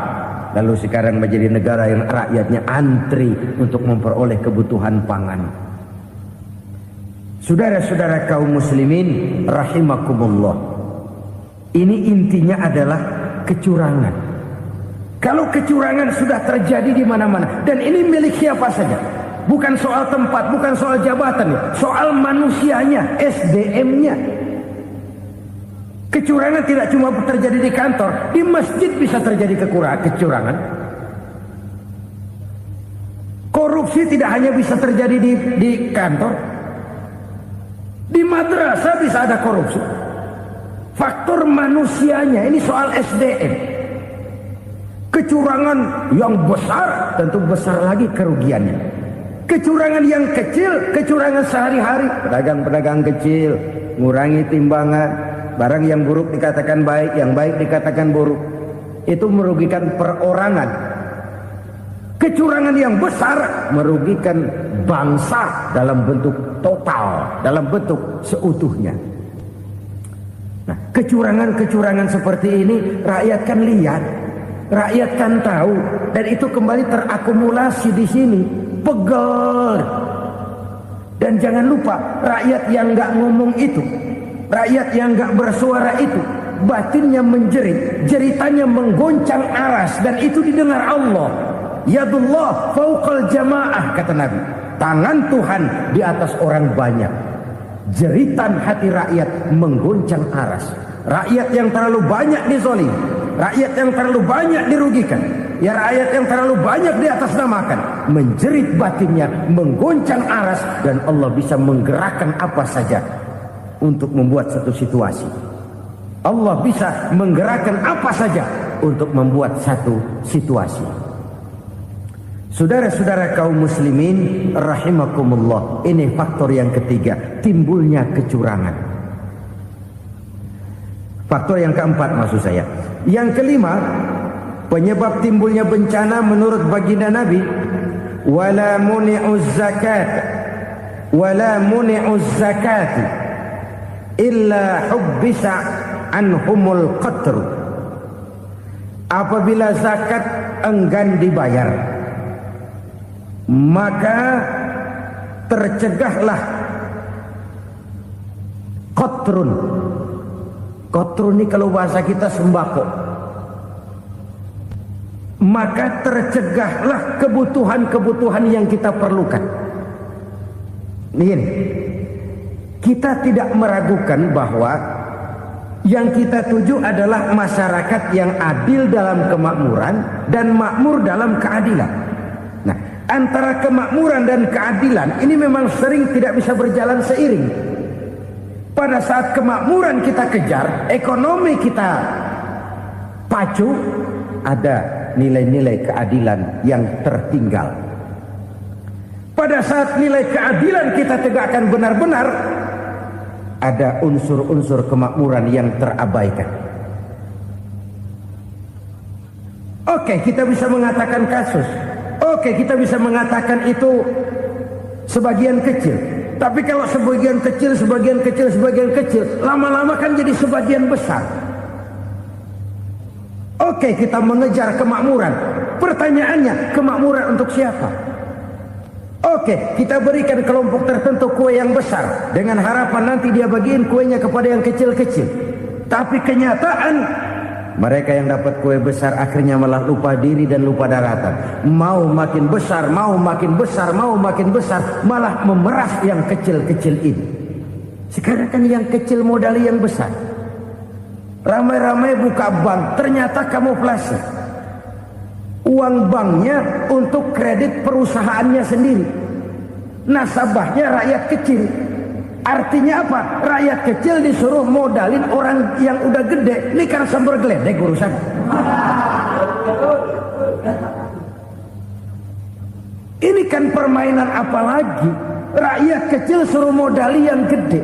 lalu sekarang menjadi negara yang rakyatnya antri untuk memperoleh kebutuhan pangan. Saudara-saudara kaum muslimin rahimakumullah, ini intinya adalah kecurangan. Kalau kecurangan sudah terjadi di mana-mana, dan ini milik siapa saja, bukan soal tempat, bukan soal jabatan, soal manusianya, SDM-nya. Kecurangan tidak cuma terjadi di kantor, di masjid bisa terjadi kecurangan. Korupsi tidak hanya bisa terjadi di kantor, di madrasah bisa ada korupsi. Faktor manusianya, ini soal SDM. Kecurangan yang besar tentu besar lagi kerugiannya. Kecurangan yang kecil, kecurangan sehari-hari, pedagang-pedagang kecil ngurangi timbangan, barang yang buruk dikatakan baik, yang baik dikatakan buruk, itu merugikan perorangan. Kecurangan yang besar merugikan bangsa dalam bentuk total, dalam bentuk seutuhnya. Nah, kecurangan-kecurangan seperti ini rakyat kan lihat, rakyat kan tahu, dan itu kembali terakumulasi di sini, pegel. Dan jangan lupa, rakyat yang nggak ngomong itu, rakyat yang nggak bersuara itu, batinnya menjerit, jeritannya menggoncang aras, dan itu didengar Allah. Yadullah fauqal jamaah, kata Nabi. Tangan Tuhan di atas orang banyak. Jeritan hati rakyat menggoncang aras. Rakyat yang terlalu banyak dizolim, rakyat yang terlalu banyak dirugikan, ya rakyat yang terlalu banyak di atas namakan, menjerit batinnya, menggoncang aras, dan Allah bisa menggerakkan apa saja untuk membuat satu situasi. Allah bisa menggerakkan apa saja untuk membuat satu situasi. Saudara-saudara kaum muslimin rahimakumullah, ini faktor yang ketiga, timbulnya kecurangan. Faktor yang keempat maksud saya. Yang kelima, penyebab timbulnya bencana menurut baginda Nabi, wala muni'uz zakat illa hubbisa anhumul qatr. Apabila zakat enggan dibayar, maka tercegahlah qatrun. Qatrun ini kalau bahasa kita sembako. Maka tercegahlah kebutuhan-kebutuhan yang kita perlukan. Ini, kita tidak meragukan bahwa yang kita tuju adalah masyarakat yang adil dalam kemakmuran dan makmur dalam keadilan. Nah, antara kemakmuran dan keadilan ini memang sering tidak bisa berjalan seiring. Pada saat kemakmuran kita kejar, ekonomi kita pacu, ada nilai-nilai keadilan yang tertinggal. Pada saat nilai keadilan kita tegakkan benar-benar, ada unsur-unsur kemakmuran yang terabaikan. Oke, kita bisa mengatakan kasus. Oke, kita bisa mengatakan itu sebagian kecil. Tapi kalau sebagian kecil, lama-lama kan jadi sebagian besar. Oke, kita mengejar kemakmuran. Pertanyaannya, kemakmuran untuk siapa? Oke, kita berikan kelompok tertentu kue yang besar dengan harapan nanti dia bagiin kuenya kepada yang kecil-kecil. Tapi kenyataan, mereka yang dapat kue besar akhirnya malah lupa diri dan lupa daratan. Mau makin besar, malah memeras yang kecil-kecil ini. Sekarang kan yang kecil modali yang besar. Ramai-ramai buka bank, ternyata kamuflase. Uang banknya untuk kredit perusahaannya sendiri. Nasabahnya rakyat kecil. Artinya apa? Rakyat kecil disuruh modalin orang yang udah gede. Ini karena sambar geledek urusan. Ini kan permainan apa lagi? Rakyat kecil suruh modali yang gede.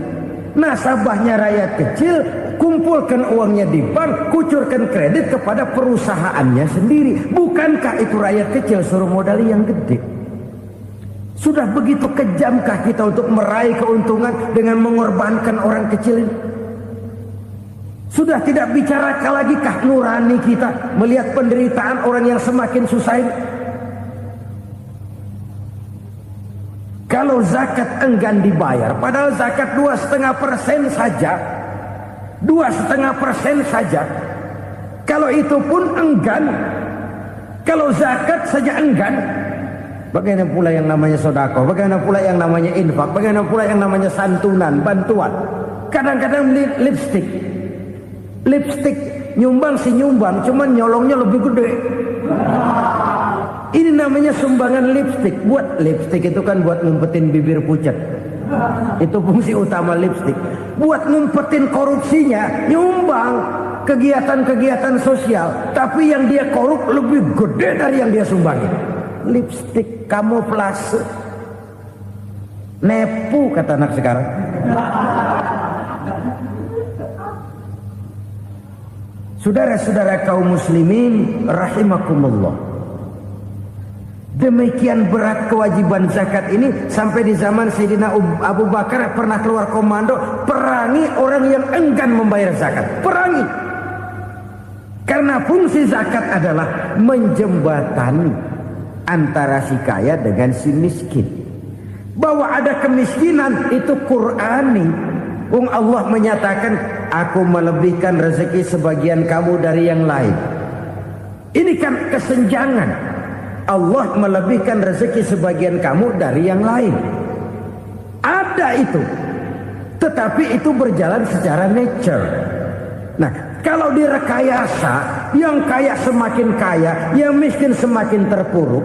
Nasabahnya rakyat kecil, kumpulkan uangnya di bank, kucurkan kredit kepada perusahaannya sendiri. Bukankah itu rakyat kecil suruh modali yang gede? Sudah begitu kejamkah kita untuk meraih keuntungan dengan mengorbankan orang kecil ini? Sudah tidak bicara lagi kah nurani kita melihat penderitaan orang yang semakin susah ini? Kalau zakat enggan dibayar, padahal zakat 2,5% saja, 2,5% saja. Kalau itu pun enggan, kalau zakat saja enggan, bagaimana pula yang namanya sedekah, bagaimana pula yang namanya infak, bagaimana pula yang namanya santunan, bantuan. Kadang-kadang lipstick nyumbang si nyumbang, cuman nyolongnya lebih gede. Ini namanya sumbangan lipstick. Buat lipstick itu kan buat ngumpetin bibir pucat. Itu fungsi utama lipstick. Buat ngumpetin korupsinya, nyumbang kegiatan-kegiatan sosial. Tapi yang dia korup lebih gede dari yang dia sumbangin. Lipstick kamuflase. Nepu kata anak sekarang. Saudara-saudara kaum muslimin rahimakumullah. Demikian berat kewajiban zakat ini sampai di zaman Sayyidina Abu Bakar pernah keluar komando perangi orang yang enggan membayar zakat. Perangi. Karena fungsi zakat adalah menjembatani antara si kaya dengan si miskin. Bahwa ada kemiskinan itu Qur'ani. Allah menyatakan, aku melebihkan rezeki sebagian kamu dari yang lain. Ini kan kesenjangan. Allah melebihkan rezeki sebagian kamu dari yang lain. Ada itu. Tetapi itu berjalan secara nature. Nah, kalau direkayasa, Yang kaya semakin kaya, yang miskin semakin terpuruk.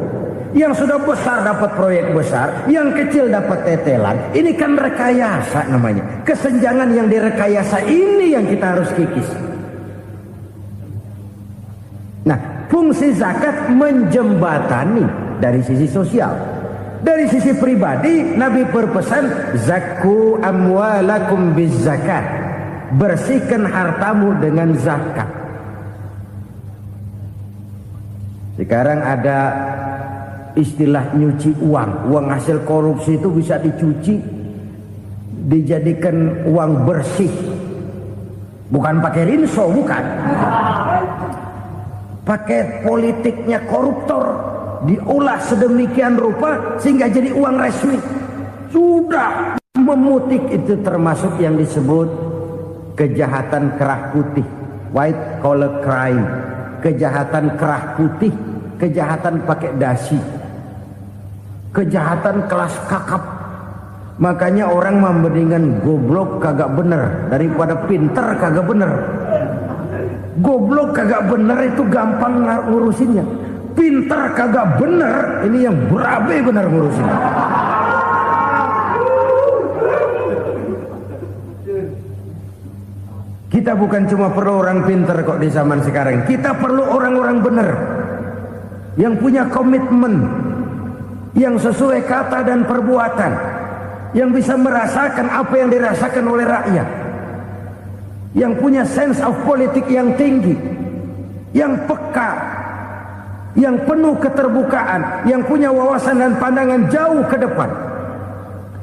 Yang sudah besar dapat proyek besar, yang kecil dapat tetelan. Ini kan rekayasa namanya. Kesenjangan yang direkayasa ini yang kita harus kikis. Nah, fungsi zakat menjembatani dari sisi sosial. Dari sisi pribadi, Nabi berpesan, zakku amwalakum biz zakat. Bersihkan hartamu dengan zakat. Sekarang ada istilah nyuci uang. Uang hasil korupsi itu bisa dicuci, dijadikan uang bersih. Bukan pakai rinso, bukan. Pakai politiknya koruptor, diolah sedemikian rupa sehingga jadi uang resmi. Sudah memutik, itu termasuk yang disebut kejahatan kerah putih, white collar crime. Kejahatan kerah putih, kejahatan pakai dasi, kejahatan kelas kakap. Makanya orang mendingan goblok kagak bener daripada pinter kagak bener. Goblok kagak bener itu gampang ngurusinnya. Pinter kagak bener, ini yang berabe bener ngurusinnya. Kita bukan cuma perlu orang pinter kok di zaman sekarang. Kita perlu orang-orang bener yang punya komitmen, yang sesuai kata dan perbuatan, yang bisa merasakan apa yang dirasakan oleh rakyat, yang punya sense of politik yang tinggi, yang peka, yang penuh keterbukaan, yang punya wawasan dan pandangan jauh ke depan.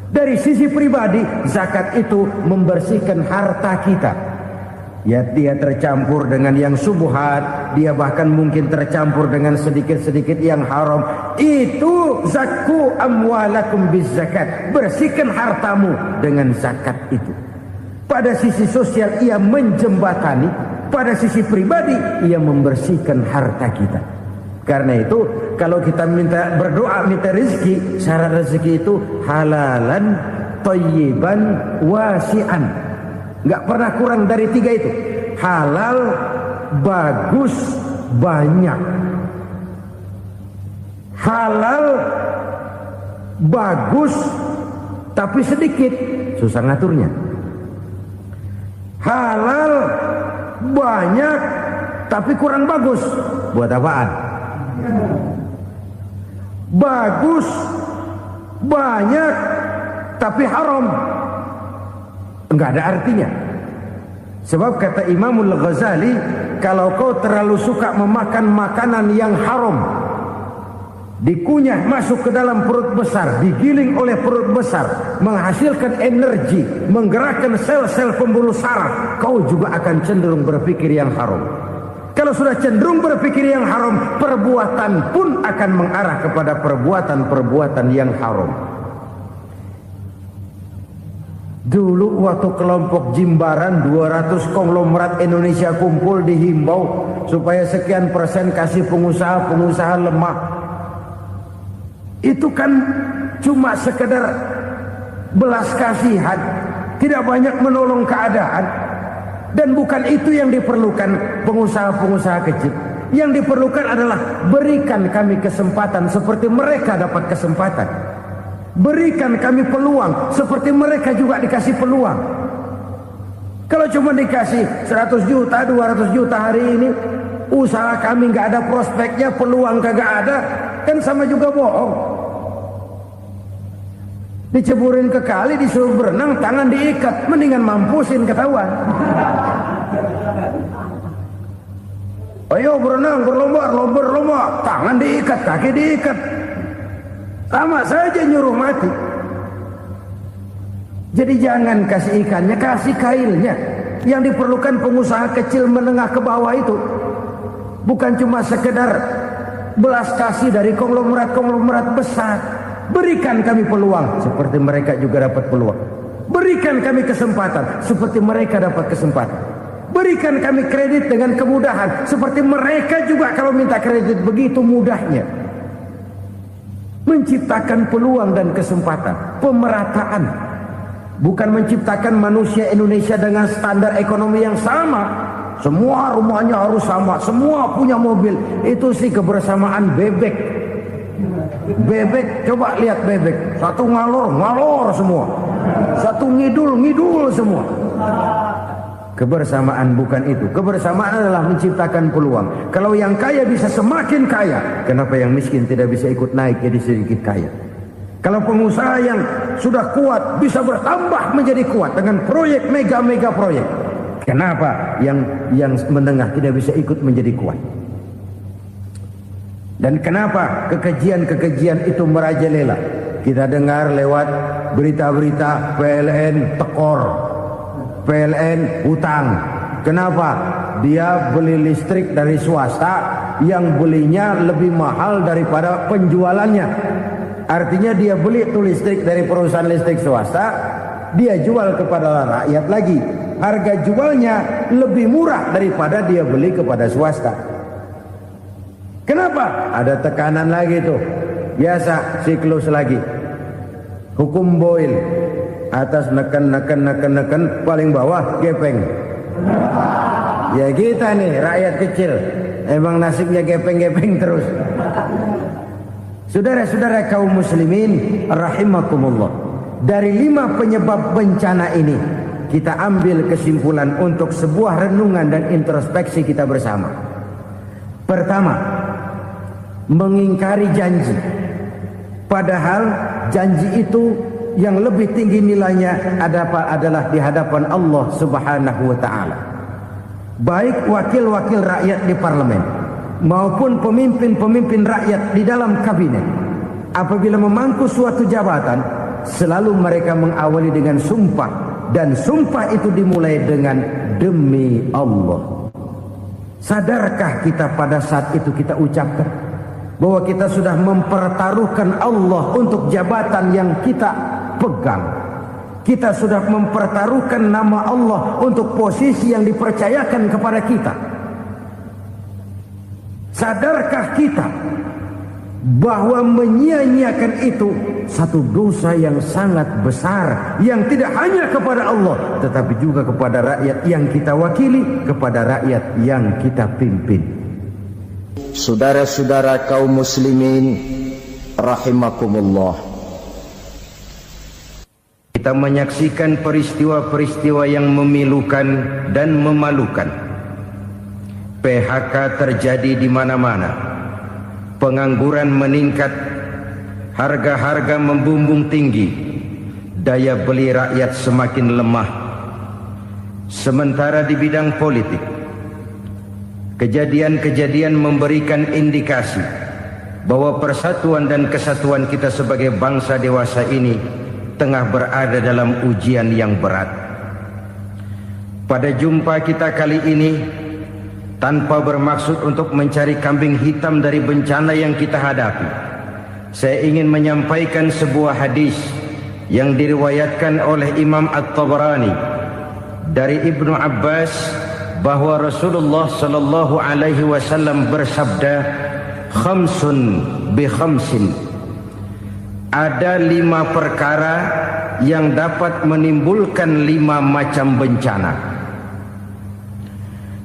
Dari sisi pribadi, zakat itu membersihkan harta kita. Ya, dia tercampur dengan yang subuhat, dia bahkan mungkin tercampur dengan sedikit-sedikit yang haram. Itu zakku amwalakum biz zakat. Bersihkan hartamu dengan zakat itu. Pada sisi sosial ia menjembatani, pada sisi pribadi ia membersihkan harta kita. Karena itu kalau kita minta berdoa minta rezeki, syarat rezeki itu halalan thayyiban wasi'an. Nggak pernah kurang dari 3 itu. Halal, bagus, banyak. Halal, bagus, tapi sedikit, susah ngaturnya. Halal, banyak, tapi kurang bagus. Buat apaan? Bagus, banyak, tapi haram. Enggak ada artinya. Sebab kata Imamul Ghazali, kalau kau terlalu suka memakan makanan yang haram, dikunyah masuk ke dalam perut besar, digiling oleh perut besar, menghasilkan energi, menggerakkan sel-sel pembuluh saraf, kau juga akan cenderung berpikir yang haram. Kalau sudah cenderung berpikir yang haram, perbuatan pun akan mengarah kepada perbuatan-perbuatan yang haram. Dulu waktu kelompok Jimbaran 200 konglomerat Indonesia kumpul dihimbau supaya sekian persen kasih pengusaha-pengusaha lemah. Itu kan cuma sekedar belas kasihan, tidak banyak menolong keadaan. Dan bukan itu yang diperlukan pengusaha-pengusaha kecil. Yang diperlukan adalah berikan kami kesempatan seperti mereka dapat kesempatan. Berikan kami peluang seperti mereka juga dikasih peluang. Kalau cuma dikasih 100 juta, 200 juta hari ini, usaha kami nggak ada prospeknya, peluang kagak ada, kan sama juga bohong. Diceburin ke kali, disuruh berenang, tangan diikat, mendingan mampusin ketahuan. Ayo berenang, berlomba, tangan diikat, kaki diikat. Sama saja nyuruh mati. Jadi jangan kasih ikannya, kasih kailnya. Yang diperlukan pengusaha kecil menengah ke bawah itu bukan cuma sekedar belas kasih dari konglomerat-konglomerat besar. Berikan kami peluang seperti mereka juga dapat peluang. Berikan kami kesempatan seperti mereka dapat kesempatan. Berikan kami kredit dengan kemudahan seperti mereka juga kalau minta kredit begitu mudahnya. Menciptakan peluang dan kesempatan, pemerataan. Bukan menciptakan manusia Indonesia dengan standar ekonomi yang sama. semua rumahnya harus sama, semua punya mobil. Itu sih kebersamaan bebek. Bebek, coba lihat bebek, satu ngalor semua, satu ngidul semua. Kebersamaan bukan itu. Kebersamaan adalah menciptakan peluang. Kalau yang kaya bisa semakin kaya, kenapa yang miskin tidak bisa ikut naik jadi sedikit kaya? Kalau pengusaha yang sudah kuat bisa bertambah menjadi kuat dengan proyek mega proyek, kenapa yang menengah tidak bisa ikut menjadi kuat? Dan kenapa kekejian itu merajalela? Kita dengar lewat berita-berita PLN tekor, PLN hutang. Kenapa? Dia beli listrik dari swasta yang belinya lebih mahal daripada penjualannya. Artinya dia beli itu listrik dari perusahaan listrik swasta, dia jual kepada rakyat lagi. Harga jualnya lebih murah daripada dia beli kepada swasta. Kenapa? Ada tekanan lagi tuh. Biasa siklus lagi. Hukum Boyle. Atas neken, paling bawah gepeng. Ya kita nih rakyat kecil, emang nasibnya gepeng terus. Saudara-saudara kaum muslimin rahimakumullah, dari 5 penyebab bencana ini kita ambil kesimpulan untuk sebuah renungan dan introspeksi kita bersama. Pertama, mengingkari janji, padahal janji itu yang lebih tinggi nilainya adalah di hadapan Allah Subhanahu wa ta'ala. Baik wakil-wakil rakyat di parlemen maupun pemimpin-pemimpin rakyat di dalam kabinet, apabila memangku suatu jabatan, selalu mereka mengawali dengan sumpah, dan sumpah itu dimulai dengan demi Allah. Sadarkah kita pada saat itu kita ucapkan bahwa kita sudah mempertaruhkan Allah untuk jabatan yang kita pegang? Kita sudah mempertaruhkan nama Allah untuk posisi yang dipercayakan kepada kita. Sadarkah kita bahwa menyia-nyiakan itu satu dosa yang sangat besar, yang tidak hanya kepada Allah tetapi juga kepada rakyat yang kita wakili, kepada rakyat yang kita pimpin. Saudara-saudara kaum muslimin rahimakumullah, kita menyaksikan peristiwa-peristiwa yang memilukan dan memalukan. PHK terjadi di mana-mana, pengangguran meningkat, harga-harga membumbung tinggi, daya beli rakyat semakin lemah. Sementara di bidang politik, kejadian-kejadian memberikan indikasi bahwa persatuan dan kesatuan kita sebagai bangsa dewasa ini tengah berada dalam ujian yang berat. Pada jumpa kita kali ini, tanpa bermaksud untuk mencari kambing hitam dari bencana yang kita hadapi, saya ingin menyampaikan sebuah hadis yang diriwayatkan oleh Imam At-Tabarani dari Ibnu Abbas, bahwa Rasulullah sallallahu alaihi wasallam bersabda, khamsun bi khamsin, ada 5 perkara yang dapat menimbulkan 5 macam bencana.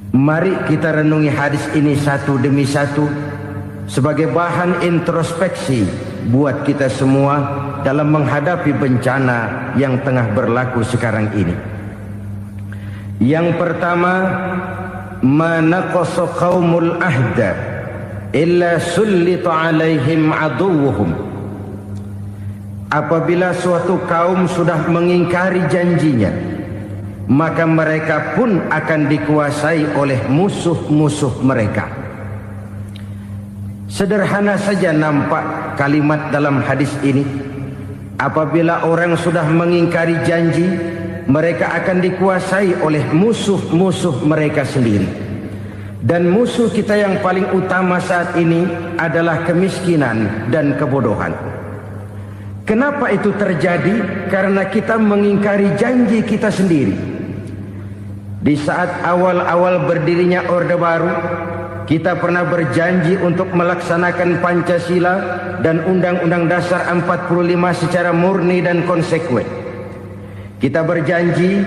Mari kita renungi hadis ini satu demi satu sebagai bahan introspeksi buat kita semua dalam menghadapi bencana yang tengah berlaku sekarang ini. Yang pertama, manaqasa qaumul ahda illa sullita alaihim aduwwuhum. Apabila suatu kaum sudah mengingkari janjinya, maka mereka pun akan dikuasai oleh musuh-musuh mereka. Sederhana saja nampak kalimat dalam hadis ini. Apabila orang sudah mengingkari janji, mereka akan dikuasai oleh musuh-musuh mereka sendiri. Dan musuh kita yang paling utama saat ini adalah kemiskinan dan kebodohan. Kenapa itu terjadi? Karena kita mengingkari janji kita sendiri. Di saat awal-awal berdirinya Orde Baru, kita pernah berjanji untuk melaksanakan Pancasila dan Undang-Undang Dasar 45 secara murni dan konsekuen. Kita berjanji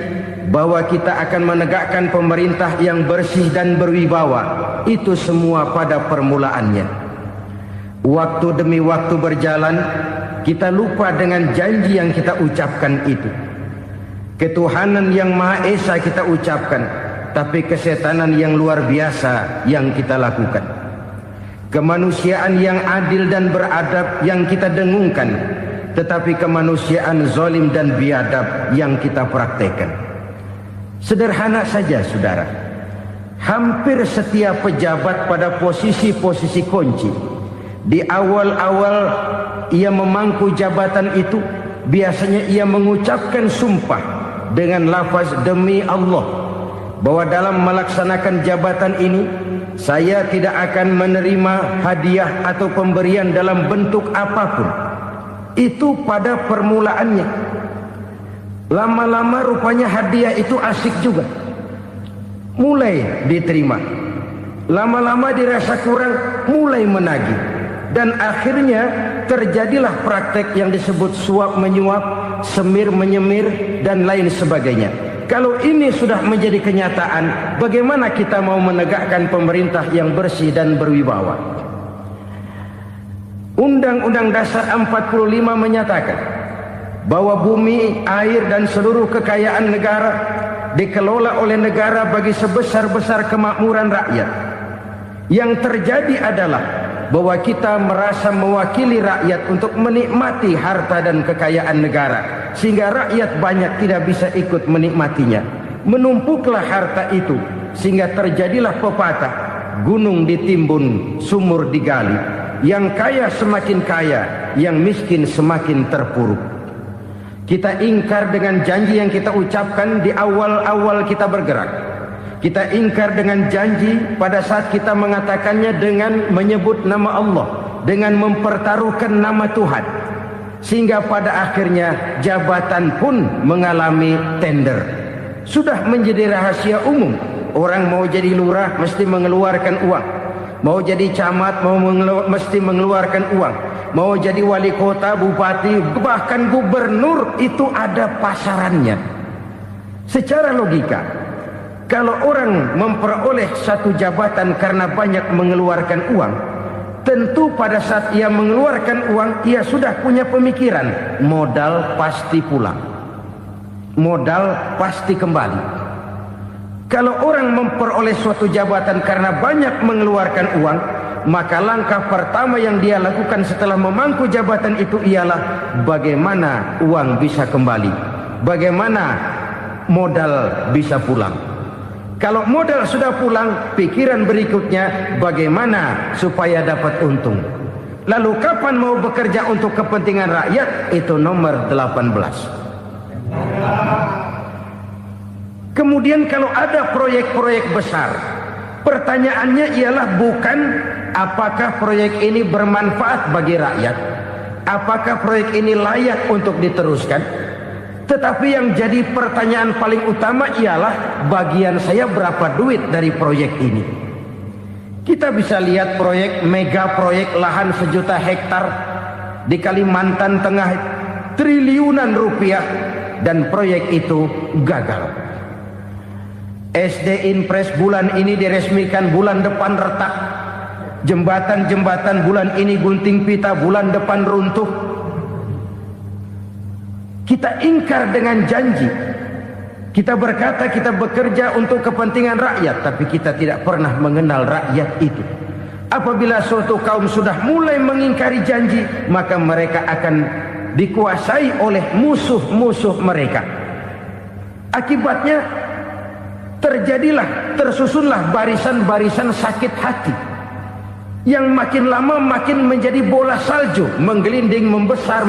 bahwa kita akan menegakkan pemerintah yang bersih dan berwibawa. Itu semua pada permulaannya. Waktu demi waktu berjalan, kita lupa dengan janji yang kita ucapkan itu. Ketuhanan yang Maha Esa kita ucapkan, tapi kesetanan yang luar biasa yang kita lakukan. Kemanusiaan yang adil dan beradab yang kita dengungkan, tetapi kemanusiaan zalim dan biadab yang kita praktekkan. Sederhana saja saudara, hampir setiap pejabat pada posisi-posisi kunci, di awal-awal ia memangku jabatan itu, biasanya ia mengucapkan sumpah dengan lafaz demi Allah, bahwa dalam melaksanakan jabatan ini saya tidak akan menerima hadiah atau pemberian dalam bentuk apapun. Itu pada permulaannya. Lama-lama rupanya hadiah itu asik juga, mulai diterima. Lama-lama dirasa kurang, mulai menagih. Dan akhirnya terjadilah praktek yang disebut suap menyuap, semir menyemir, dan lain sebagainya. Kalau ini sudah menjadi kenyataan, bagaimana kita mau menegakkan pemerintah yang bersih dan berwibawa? Undang-Undang Dasar 45 menyatakan bahwa bumi, air, dan seluruh kekayaan negara dikelola oleh negara bagi sebesar-besar kemakmuran rakyat. Yang terjadi adalah bahwa kita merasa mewakili rakyat untuk menikmati harta dan kekayaan negara, sehingga rakyat banyak tidak bisa ikut menikmatinya. Menumpuklah harta itu sehingga terjadilah pepatah, gunung ditimbun, sumur digali. Yang kaya semakin kaya, yang miskin semakin terpuruk. Kita ingkar dengan janji yang kita ucapkan di awal-awal kita bergerak. Kita ingkar dengan janji pada saat kita mengatakannya dengan menyebut nama Allah, dengan mempertaruhkan nama Tuhan. Sehingga pada akhirnya jabatan pun mengalami tender. Sudah menjadi rahasia umum. Orang mau jadi lurah mesti mengeluarkan uang. Mau jadi camat mesti mengeluarkan uang. Mau jadi wali kota, bupati, bahkan gubernur, itu ada pasarannya. Secara logika, kalau orang memperoleh satu jabatan karena banyak mengeluarkan uang, tentu pada saat ia mengeluarkan uang, ia sudah punya pemikiran, modal pasti pulang, modal pasti kembali. Kalau orang memperoleh suatu jabatan karena banyak mengeluarkan uang, maka langkah pertama yang dia lakukan setelah memangku jabatan itu ialah bagaimana uang bisa kembali, bagaimana modal bisa pulang. Kalau modal sudah pulang, pikiran berikutnya bagaimana supaya dapat untung. Lalu kapan mau bekerja untuk kepentingan rakyat? Itu nomor 18. Kemudian kalau ada proyek-proyek besar, pertanyaannya ialah bukan apakah proyek ini bermanfaat bagi rakyat, apakah proyek ini layak untuk diteruskan, tetapi yang jadi pertanyaan paling utama ialah bagian saya berapa duit dari proyek ini. Kita bisa lihat proyek, mega proyek lahan 1 juta hektar di Kalimantan Tengah, triliunan rupiah, dan proyek itu gagal. SD Impres bulan ini diresmikan, bulan depan retak. Jembatan-jembatan bulan ini gunting pita, bulan depan runtuh. Kita ingkar dengan janji. Kita berkata kita bekerja untuk kepentingan rakyat, tapi kita tidak pernah mengenal rakyat itu. Apabila suatu kaum sudah mulai mengingkari janji, maka mereka akan dikuasai oleh musuh-musuh mereka. Akibatnya tersusunlah barisan-barisan sakit hati yang makin lama makin menjadi bola salju, menggelinding membesar,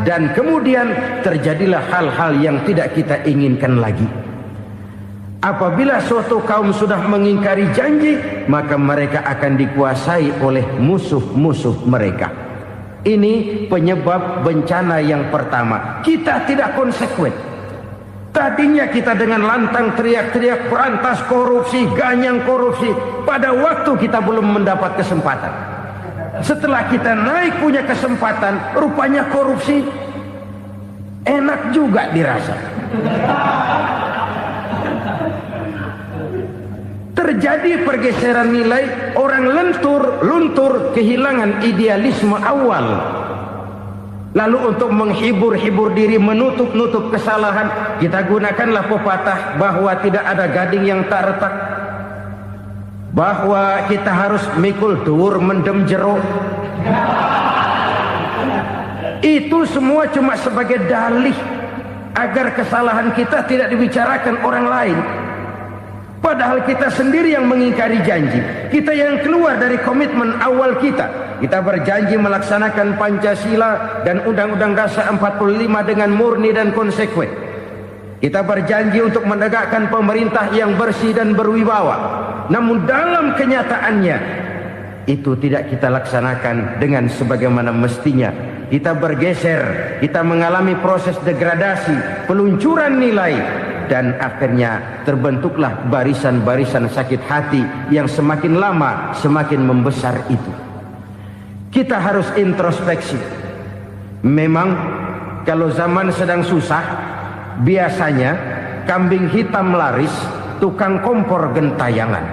dan kemudian terjadilah hal-hal yang tidak kita inginkan lagi. Apabila suatu kaum sudah mengingkari janji, maka mereka akan dikuasai oleh musuh-musuh mereka. Ini penyebab bencana yang pertama. Kita tidak konsekuen. Tadinya kita dengan lantang teriak-teriak berantas korupsi, ganyang korupsi. Pada waktu kita belum mendapat kesempatan. Setelah kita naik punya kesempatan, rupanya korupsi enak juga dirasa. Terjadi pergeseran nilai, orang luntur kehilangan idealisme awal. Lalu untuk menghibur-hibur diri, menutup kesalahan, kita gunakanlah pepatah bahwa tidak ada gading yang tak retak, bahwa kita harus mikul dur mendem jero. Itu semua cuma sebagai dalih agar kesalahan kita tidak dibicarakan orang lain. Padahal kita sendiri yang mengingkari janji. Kita yang keluar dari komitmen awal kita. Kita berjanji melaksanakan Pancasila dan Undang-Undang Dasar 45 dengan murni dan konsekuen. Kita berjanji untuk menegakkan pemerintah yang bersih dan berwibawa. Namun dalam kenyataannya itu tidak kita laksanakan dengan sebagaimana mestinya. Kita bergeser, kita mengalami proses degradasi, peluncuran nilai, dan akhirnya terbentuklah barisan-barisan sakit hati yang semakin lama semakin membesar itu. Kita harus introspeksi. Memang kalau zaman sedang susah, biasanya kambing hitam laris, tukang kompor gentayangan.